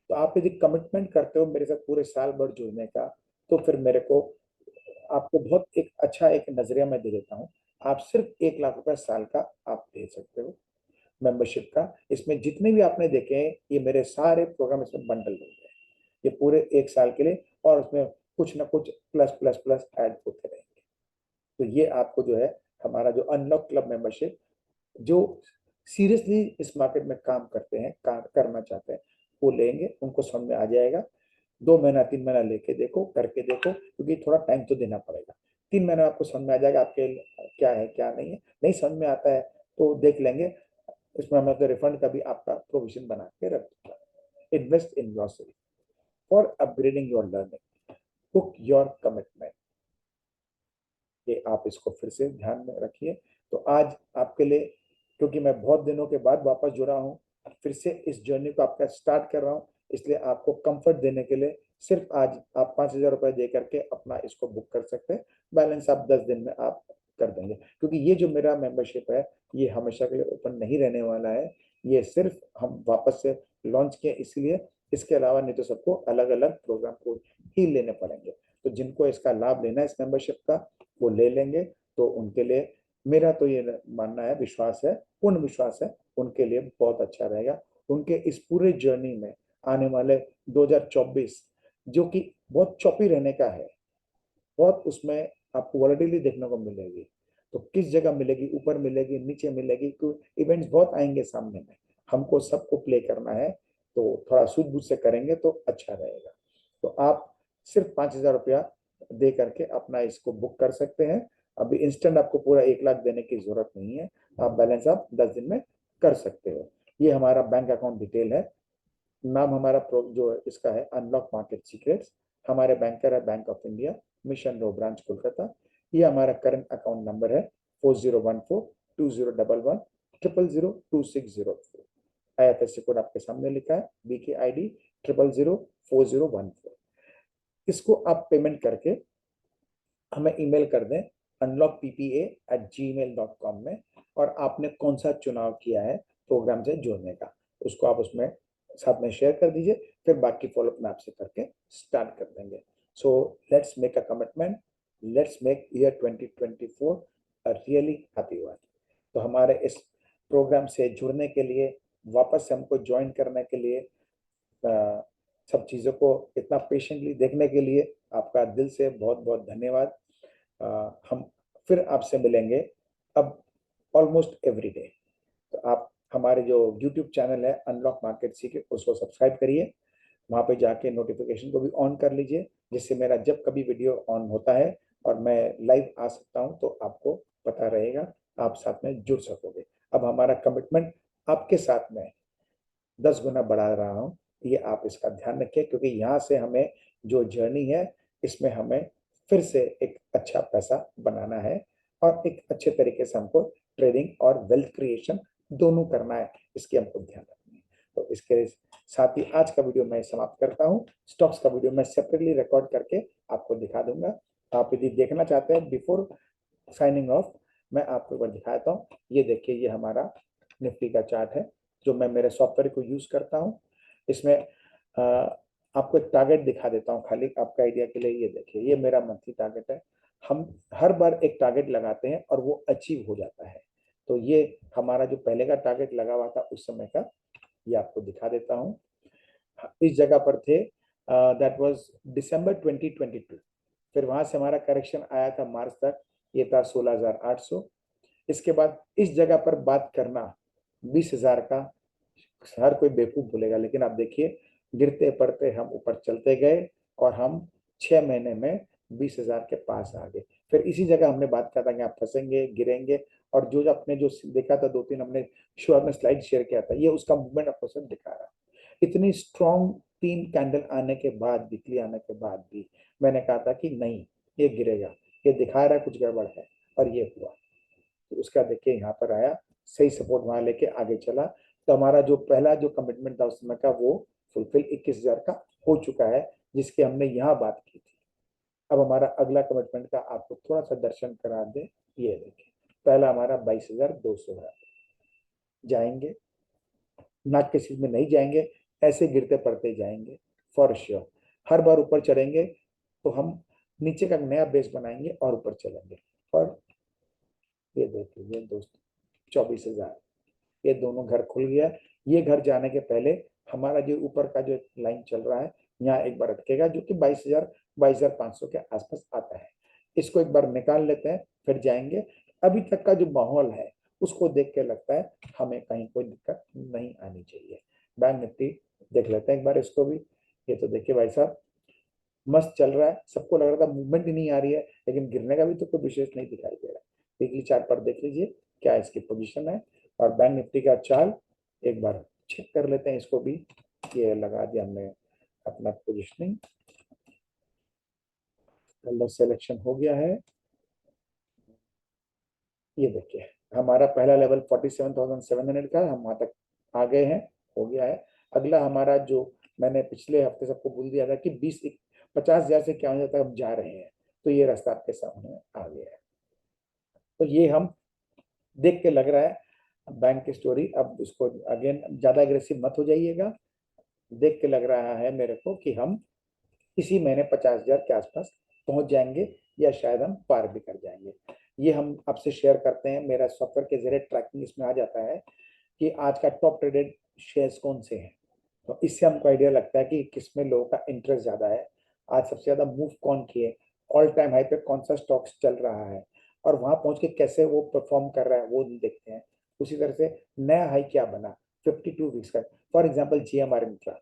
तो आप यदि कमिटमेंट करते हो मेरे साथ पूरे साल भर जुड़ने का, तो फिर मेरे को आपको बहुत एक अच्छा एक नजरिया मैं दे देता हूँ। आप सिर्फ 1 लाख रुपए साल का आप दे सकते हो मेंबरशिप का। इसमें जितने भी आपने देखे हैं ये मेरे सारे प्रोग्राम इसमें बंडल हो गए, ये पूरे 1 साल के लिए, और उसमें कुछ ना कुछ प्लस प्लस प्लस ऐड होते रहेंगे। तो ये आपको जो है हमारा जो अनलॉक क्लब मेंबरशिप, जो सीरियसली इस मार्केट में काम करते हैं, काम करना चाहते हैं, वो लेंगे, उनको समझ में आ जाएगा। 2 महीना 3 महीना लेके देखो, करके देखो, क्योंकि थोड़ा टाइम तो देना पड़ेगा। 3 महीना आपको समझ में आ जाएगा आपके क्या है क्या नहीं है। नहीं समझ में आता है तो देख लेंगे, इसमें हम तो रिफंड का भी आपका प्रोविजन बना के रख दूंगा। Invest in yourself for upgrading your learning, book your commitment. ये आप इसको फिर से ध्यान में रखिए। तो आज आपके लिए, क्योंकि मैं बहुत दिनों के बाद वापस जुड़ा हूँ, फिर से इस जर्नी को आपका स्टार्ट कर रहा हूँ, इसलिए आपको कंफर्ट देने के लिए सिर्फ आज आप 5,000 रुपए दे करके अपना इसको बुक कर सकते हैं। बैलेंस आप 10 दिन में आप कर देंगे, क्योंकि ये जो मेरा मेंबरशिप है ये हमेशा के लिए ओपन नहीं रहने वाला है। ये सिर्फ हम वापस से लॉन्च किए इसलिए, इसके अलावा नहीं तो सबको अलग अलग प्रोग्राम को ही लेने पड़ेंगे। तो जिनको इसका लाभ लेना है इस मेंबरशिप का, वो ले लेंगे। तो उनके लिए मेरा तो ये मानना है, विश्वास है, पूर्ण विश्वास है, उनके लिए बहुत अच्छा रहेगा। उनके इस पूरे जर्नी में आने वाले 2024, जो कि बहुत चौपी रहने का है, बहुत उसमें आपको वॉलेटिलिटी देखने को मिलेगी। तो किस जगह मिलेगी, ऊपर मिलेगी, नीचे मिलेगी, क्योंकि इवेंट्स बहुत आएंगे सामने में, हमको सबको प्ले करना है। तो थोड़ा सूझबूझ से करेंगे तो अच्छा रहेगा। तो आप सिर्फ 5,000 रुपया दे करके अपना इसको बुक कर सकते हैं। अभी इंस्टेंट आपको पूरा 1 लाख देने की जरूरत नहीं है, आप बैलेंस आप 10 दिन में कर सकते हो। ये हमारा बैंक अकाउंट डिटेल है। नाम हमारा जो इसका है अनलॉक मार्केट सीक्रेट्स। हमारे बैंकर है bank of India, mission row branch Kolkata. ये हमारा करंट अकाउंट नंबर है 4014201100002604। IFSC कोड आपके सामने लिखा है, BK ID 0004014। इसको आप पेमेंट करके हमें ईमेल कर दें unlockppa@gmail.com में, और आपने कौन सा चुनाव किया है प्रोग्राम से जुड़ने का, उसको आप उसमें साथ में शेयर कर दीजिए। फिर बाकी फॉलोअप में आपसे करके स्टार्ट कर देंगे। So let's make a commitment, let's make year 2024 a really happy one. तो हमारे इस प्रोग्राम से जुड़ने के लिए, वापस से हमको ज्वाइन करने के लिए, सब चीज़ों को इतना पेशेंटली देखने के लिए आपका दिल से बहुत बहुत धन्यवाद। हम फिर आपसे मिलेंगे अब ऑलमोस्ट एवरी डे। तो आप हमारे जो यूट्यूब चैनल है अनलॉक मार्केट सीके, उसको सब्सक्राइब करिए, वहाँ पे जाके नोटिफिकेशन को भी ऑन कर लीजिए, जिससे मेरा जब कभी वीडियो ऑन होता है और मैं लाइव आ सकता हूँ तो आपको पता रहेगा, आप साथ में जुड़ सकोगे। अब हमारा कमिटमेंट आपके साथ में 10 गुना बढ़ा रहा हूँ, ये आप इसका ध्यान रखें, क्योंकि यहाँ से हमें जो जर्नी है इसमें हमें फिर से एक अच्छा पैसा बनाना है, और एक अच्छे तरीके से हमको ट्रेडिंग और वेल्थ क्रिएशन दोनों करना है, इसकी हमको ध्यान रखना है। तो इसके साथ ही आज का वीडियो मैं समाप्त करता हूँ। स्टॉक्स का वीडियो मैं सेपरेटली रिकॉर्ड करके आपको दिखा दूंगा। आप यदि देखना चाहते हैं बिफोर साइनिंग ऑफ, मैं आपको एक बार दिखाता हूँ। ये देखिए, ये हमारा निफ्टी का चार्ट है जो मैं मेरे सॉफ्टवेयर को यूज करता हूँ। इसमें आपको एक टारगेट दिखा देता हूँ खाली आपका आइडिया के लिए। ये देखिए, ये मेरा मंथली टारगेट है। हम हर बार एक टारगेट लगाते हैं और वो अचीव हो जाता है। तो ये हमारा जो पहले का टारगेट लगा हुआ था उस समय का, ये आपको दिखा देता हूँ। इस जगह पर थे, दैट वाज दिसंबर 2022। फिर वहां से हमारा करेक्शन आया था मार्च तक, ये था 16,800। इसके बाद इस जगह पर बात करना 20,000 का, हर कोई बेवकूफ बोलेगा, लेकिन आप देखिए गिरते पड़ते हम ऊपर चलते गए, और हम 6 महीने में 20,000 के पास आ गए। फिर इसी जगह हमने बात किया था कि आप फंसेंगे, गिरेंगे, और जो आपने जो देखा था 2-3 हमने शुरुआत में स्लाइड शेयर किया था, ये उसका मूवमेंट आपको सब दिखा रहा है। इतनी स्ट्रॉन्ग 3 कैंडल आने के बाद, वीकली आने के बाद भी मैंने कहा था कि नहीं, ये गिरेगा, ये दिखा रहा है कुछ गड़बड़ है, और ये हुआ। तो उसका देखिए यहाँ पर आया, सही सपोर्ट वहां लेके आगे चला। तो हमारा जो पहला जो कमिटमेंट था उस समय का, वो फुलफिल 21,000 का हो चुका है। जिसकी हमने यहाँ बात की थी। अब हमारा अगला कमिटमेंट का आपको थोड़ा सा दर्शन करा दे। ये देखिए, पहला हमारा 22,200 है। जाएंगे, नाक के सीध में नहीं जाएंगे, ऐसे गिरते पड़ते जाएंगे फॉर श्योर। हर बार ऊपर चढ़ेंगे तो हम नीचे का नया बेस बनाएंगे और ऊपर चलेंगे। और ये देखिए ये दोस्तों 24,000, ये दोनों घर खुल गया। ये घर जाने के पहले हमारा जो ऊपर का जो लाइन चल रहा है यहाँ एक बार अटकेगा, जो कि 22,500 के आसपास आता है। इसको एक बार निकाल लेते हैं, फिर जाएंगे। अभी तक का जो माहौल है उसको देख के लगता है हमें कहीं कोई दिक्कत नहीं आनी चाहिए। बैंक निफ्टी देख लेते हैं एक बार इसको भी। ये तो देखिए भाई साहब मस्त चल रहा है, सबको लग रहा था मूवमेंट ही नहीं आ रही है, लेकिन गिरने का भी तो कोई विशेष नहीं दिखाई दे रहा। वीकली चार्ट पर देख लीजिए क्या इसकी पोजीशन है। और बैंक निफ्टी का चार्ट एक बार चेक कर लेते हैं इसको भी। ये लगा दिया हमने अपना पोजिशनिंग, कलर सिलेक्शन हो गया है। ये देखिए हमारा पहला लेवल 47,700 का, हम वहां तक आ गए हैं, हो गया है। अगला हमारा जो मैंने पिछले हफ्ते सबको बोल दिया था कि 50,000 से क्या हो जाता है, हम जा रहे हैं, तो ये रास्ता आपके सामने आ गया है। तो ये हम देख के लग रहा है बैंक की स्टोरी। अब इसको अगेन ज्यादा एग्रेसिव मत हो जाइएगा। देख के लग रहा है मेरे को कि हम इसी महीने 50,000 के आसपास पहुंच जाएंगे, या शायद हम पार भी कर जाएंगे। ये हम आपसे शेयर करते हैं, मेरा सॉफ्टवेयर के जरिए ट्रैकिंग इसमें आ जाता है कि आज का टॉप ट्रेडेड शेयर्स कौन से हैं। तो इससे हमको आइडिया लगता है कि किसमें लोगों का इंटरेस्ट ज्यादा है, आज सबसे ज्यादा मूव कौन किए, ऑल टाइम हाई पे कौन सा स्टॉक्स चल रहा है, और वहां पहुंच के कैसे वो परफॉर्म कर रहा है वो देखते हैं। उसी तरह से नया हाई क्या बना 52 वीक्स का। फॉर एग्जाम्पल GMR इंफ्रा,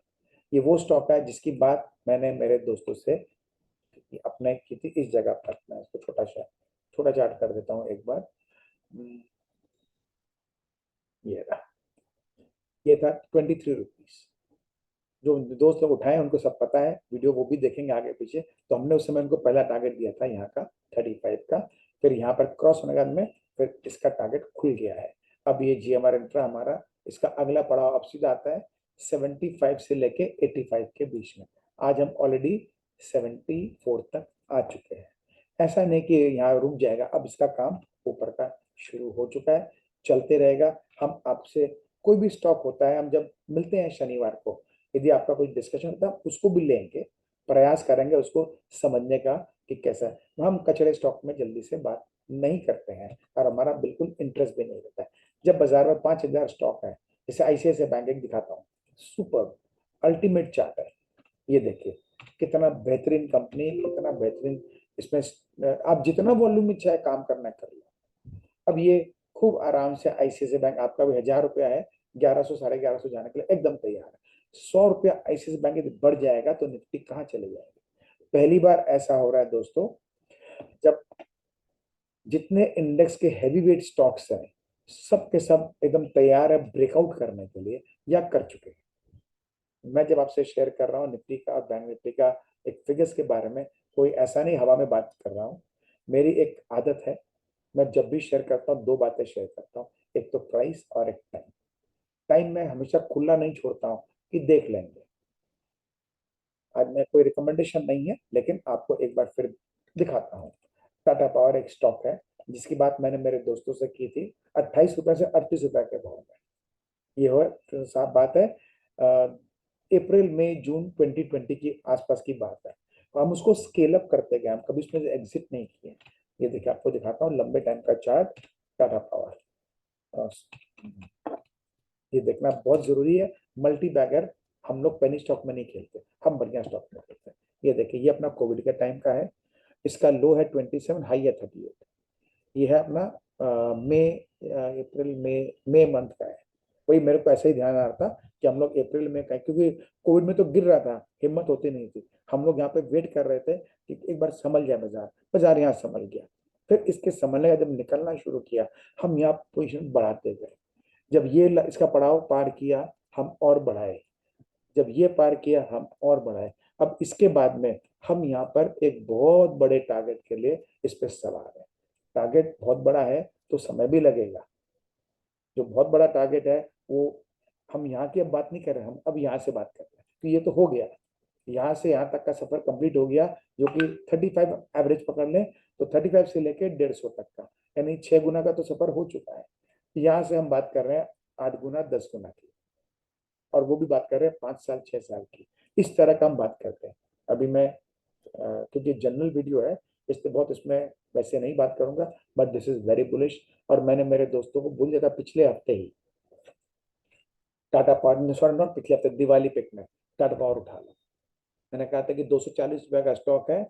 ये वो स्टॉक है जिसकी बात मैंने मेरे दोस्तों से अपने की थी। इस जगह पर मैं इसको छोटा चार्ट कर देता हूँ एक बार। ये रहा, ये था 23 रुपीज। जो दोस्त लोग उठाए उनको सब पता है, वीडियो वो भी देखेंगे आगे पीछे। तो हमने उस समय उनको पहला टारगेट दिया था यहाँ का 35 का, फिर यहाँ पर क्रॉस होने के बाद में फिर इसका टारगेट खुल गया है। अब ये GMR इंफ्रा हमारा इसका अगला पड़ाव अब सीधा आता है 75 से लेके 85 के बीच में। आज हम ऑलरेडी 74 तक आ चुके हैं। ऐसा नहीं कि यहाँ रुक जाएगा, अब इसका काम ऊपर का शुरू हो चुका है, चलते रहेगा। हम आपसे कोई भी स्टॉक होता है, हम जब मिलते हैं शनिवार को, यदि आपका कोई डिस्कशन होता है उसको भी लेंगे, प्रयास करेंगे उसको समझने का कि कैसा है। हम कचरे स्टॉक में जल्दी से बात नहीं करते हैं और हमारा बिल्कुल इंटरेस्ट भी नहीं रहता है। जब बाजार में 5,000 स्टॉक है, जैसे ICICI बैंक एक दिखाता हूँ, सुपर अल्टीमेट चार्ट है। ये देखिए कितना बेहतरीन कंपनी, कितना बेहतरीन। इसमें आप जितना वॉल्यूम में चाहे काम करना कर लो। अब ये खूब आराम से ICICI बैंक आपका भी 1,000 रुपया है, 1100 1150 जाने के लिए एकदम तैयार है। 100 रुपया ICICI बैंक यदि बढ़ जाएगा तो निफ्टी कहाँ चले जाएगी। पहली बार ऐसा हो रहा है दोस्तों, जब जितने इंडेक्स के हैवी वेट स्टॉक्स हैं सब के सब एकदम तैयार है ब्रेकआउट करने के लिए, या कर चुके हैं। मैं जब आपसे शेयर कर रहा हूँ निफ्टी का और बैंक निफ्टी का एक फिगर्स के बारे में, कोई ऐसा नहीं हवा में बात कर रहा हूँ। मेरी एक आदत है, मैं जब भी शेयर करता हूँ दो बातें शेयर करता हूँ, एक तो प्राइस और एक टाइम। टाइम में हमेशा खुला नहीं छोड़ता हूँ कि देख लेंगे। आज मैं कोई रिकमेंडेशन नहीं है, लेकिन आपको एक बार फिर दिखाता हूँ। टाटा पावर एक स्टॉक है जिसकी बात मैंने मेरे दोस्तों से की थी, 28 रुपए से 38 रुपए के भाव में। ये हो तो साफ बात है, अप्रैल मई जून 2020 की आसपास की बात है। तो हम उसको स्केल अप करते गए, हम कभी उसमें एग्जिट नहीं किए। ये देखिए आपको दिखाता हूँ लंबे टाइम का चार्ट टाटा पावर। ये देखना बहुत जरूरी है। मल्टी बैगर हम लोग पेनी स्टॉक में नहीं खेलते, हम बढ़िया स्टॉक में खेलते हैं। ये देखिए ये अपना कोविड के टाइम का है, इसका लो है 27, हाई है 38। ये है अपना मई अप्रैल मई मंथ का है। वही मेरे को ऐसे ही ध्यान आ रहा था कि हम लोग अप्रैल में का, क्योंकि कोविड में तो गिर रहा था, हिम्मत होती नहीं थी। हम लोग यहाँ पे वेट कर रहे थे कि एक बार संभल जाए बाजार। बाजार यहाँ संभल गया, फिर इसके संभलने का जब निकलना शुरू किया हम यहाँ पोजिशन बढ़ाते गए। जब ये इसका पड़ाव पार किया हम और बढ़ाए, जब ये पार किया हम और बढ़ाए। अब इसके बाद में हम यहाँ पर एक बहुत बड़े टारगेट के लिए इस पे सवार है। टारगेट बहुत बड़ा है तो समय भी लगेगा। जो बहुत बड़ा टारगेट है वो हम यहाँ की अब बात नहीं कर रहे, हम अब यहाँ से बात कर रहे हैं, तो ये तो हो गया। यहाँ से यहाँ तक का सफर कंप्लीट हो गया, जो कि 35 एवरेज पकड़ लें तो 35 से लेके 150 तक का, यानी 6 गुना का तो सफर हो चुका है। यहाँ से हम बात कर रहे हैं 8 गुना 10 गुना की, और वो भी बात कर रहे हैं 5 साल 6 साल की। इस तरह का हम बात करते हैं। अभी मैं क्योंकि जनरल वीडियो है, इसलिए बहुत इसमें वैसे नहीं बात करूंगा, but this is very bullish. और मैंने मेरे दोस्तों को बोल दिया था पिछले हफ्ते ही, टाटा पावर, सॉरी नॉट पिछले हफ्ते, दिवाली पिक में टाटा पावर उठा लो। मैंने कहा था कि 240 रुपए का स्टॉक है,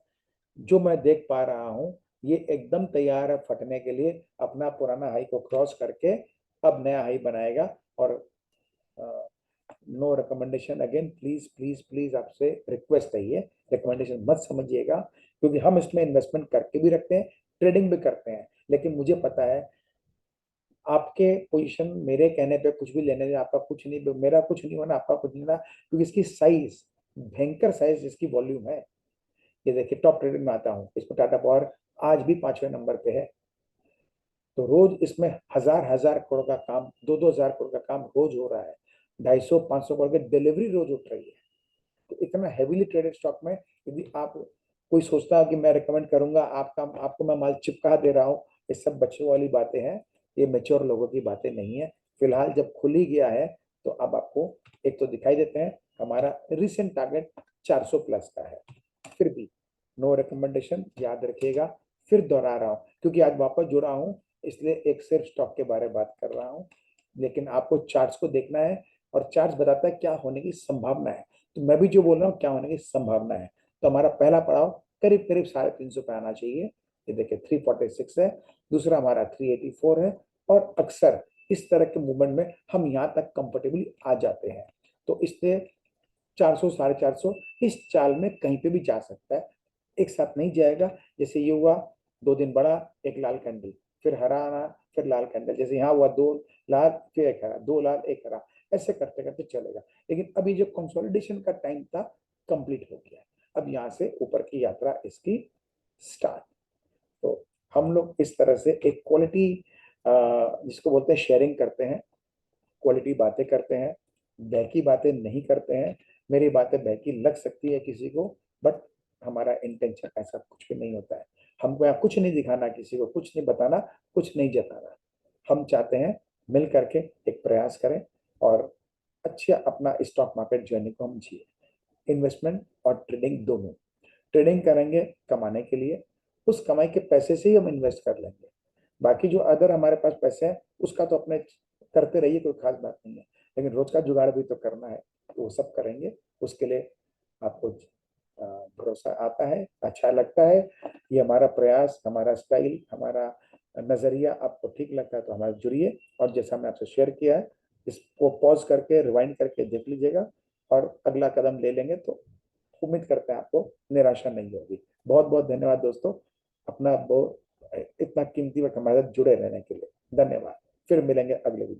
जो मैं देख पा रहा हूँ ये एकदम तैयार है फटने के लिए, अपना पुराना हाई को क्रॉस करके अब नया हाई बनाएगा। और no recommendation again, please please please, आपसे रिक्वेस्ट है, ये रिकमेंडेशन मत समझिएगा, क्योंकि हम इसमें इन्वेस्टमेंट करके भी रखते हैं, ट्रेडिंग भी करते हैं। लेकिन मुझे पता है आपके पोजीशन मेरे कहने पे कुछ भी लेने, आपका कुछ नहीं, मेरा कुछ नहीं होना, आपका कुछ नहीं होना, क्योंकि इसकी साइज, भयंकर साइज, इसकी वॉल्यूम है। ये देखिए टॉप ट्रेडिंग में आता हूँ, इसमें टाटा पावर आज भी 5वें नंबर पे है। तो रोज इसमें हजार हजार करोड़ का काम, 2-2 हजार करोड़ का काम रोज हो रहा है। 250-500 करोड़ की डिलीवरी रोज उठ रही है। तो इतना हेवीली ट्रेडेड स्टॉक में यदि आप, कोई सोचता है कि मैं रिकमेंड करूंगा आपका, आपको मैं माल चिपका दे रहा हूँ, ये सब बच्चों वाली बातें हैं, ये मेच्योर लोगों की बातें नहीं है। फिलहाल जब खुल ही गया है तो अब आपको एक तो दिखाई देते हैं, हमारा रिसेंट टारगेट 400 प्लस का है। फिर भी नो रिकमेंडेशन, याद रखिएगा। फिर दोहरा रहा हूँ क्योंकि आज वापस जुड़ा हूँ, इसलिए एक सिर्फ स्टॉक के बारे में बात कर रहा हूँ, लेकिन आपको चार्ट्स को देखना है, और चार्ट्स बताता है क्या होने की संभावना है। तो मैं भी जो बोल रहा हूँ क्या होने की संभावना है। तो हमारा पहला पड़ाव करीब करीब 350 पे आना चाहिए, ये देखिए 346 है। दूसरा हमारा 384 है। और अक्सर इस तरह के मूवमेंट में हम यहाँ तक कंफर्टेबली आ जाते हैं। तो इससे 400 450 इस चाल में कहीं पे भी जा सकता है, एक साथ नहीं जाएगा। जैसे ये हुआ 2 दिन बड़ा, एक लाल कैंडल, फिर हरा आना, फिर लाल कैंडल, जैसे यहाँ हुआ 2 लाल फिर एक हरा, 2 लाल एक हरा, ऐसे करते करते चलेगा। लेकिन अभी जो कंसोलिडेशन का टाइम था कंप्लीट हो गया, अब यहाँ से ऊपर की यात्रा इसकी स्टार्ट। तो हम लोग इस तरह से एक क्वालिटी, जिसको बोलते हैं शेयरिंग करते हैं, क्वालिटी बातें करते हैं, बहकी बातें नहीं करते हैं। मेरी बातें बहकी लग सकती है किसी को, बट हमारा इंटेंशन ऐसा कुछ भी नहीं होता है। हमको यहाँ कुछ नहीं दिखाना, किसी को कुछ नहीं बताना, कुछ नहीं जताना। हम चाहते हैं मिल करके एक प्रयास करें और अच्छा अपना स्टॉक मार्केट जर्नी को हम जिए। इन्वेस्टमेंट और ट्रेडिंग दोनों, ट्रेडिंग करेंगे कमाने के लिए, उस कमाई के पैसे से ही हम इन्वेस्ट कर लेंगे। बाकी जो अदर हमारे पास पैसे हैं उसका तो अपने करते रहिए, कोई खास बात नहीं है, लेकिन रोज का जुगाड़ भी तो करना है, तो वो सब करेंगे। उसके लिए आपको भरोसा आता है, अच्छा लगता है, ये हमारा प्रयास, हमारा स्टाइल, हमारा नजरिया आपको ठीक लगता है तो हमारे जुड़िए। और जैसा मैं आपसे शेयर किया है, इसको पॉज करके रिवाइंड करके देख लीजिएगा, और अगला कदम ले लेंगे तो उम्मीद करते हैं आपको निराशा नहीं होगी। बहुत बहुत धन्यवाद दोस्तों, अपना बहुत इतना कीमती वक्त हमारे साथ जुड़े रहने के लिए। धन्यवाद। फिर मिलेंगे अगले वीडियो।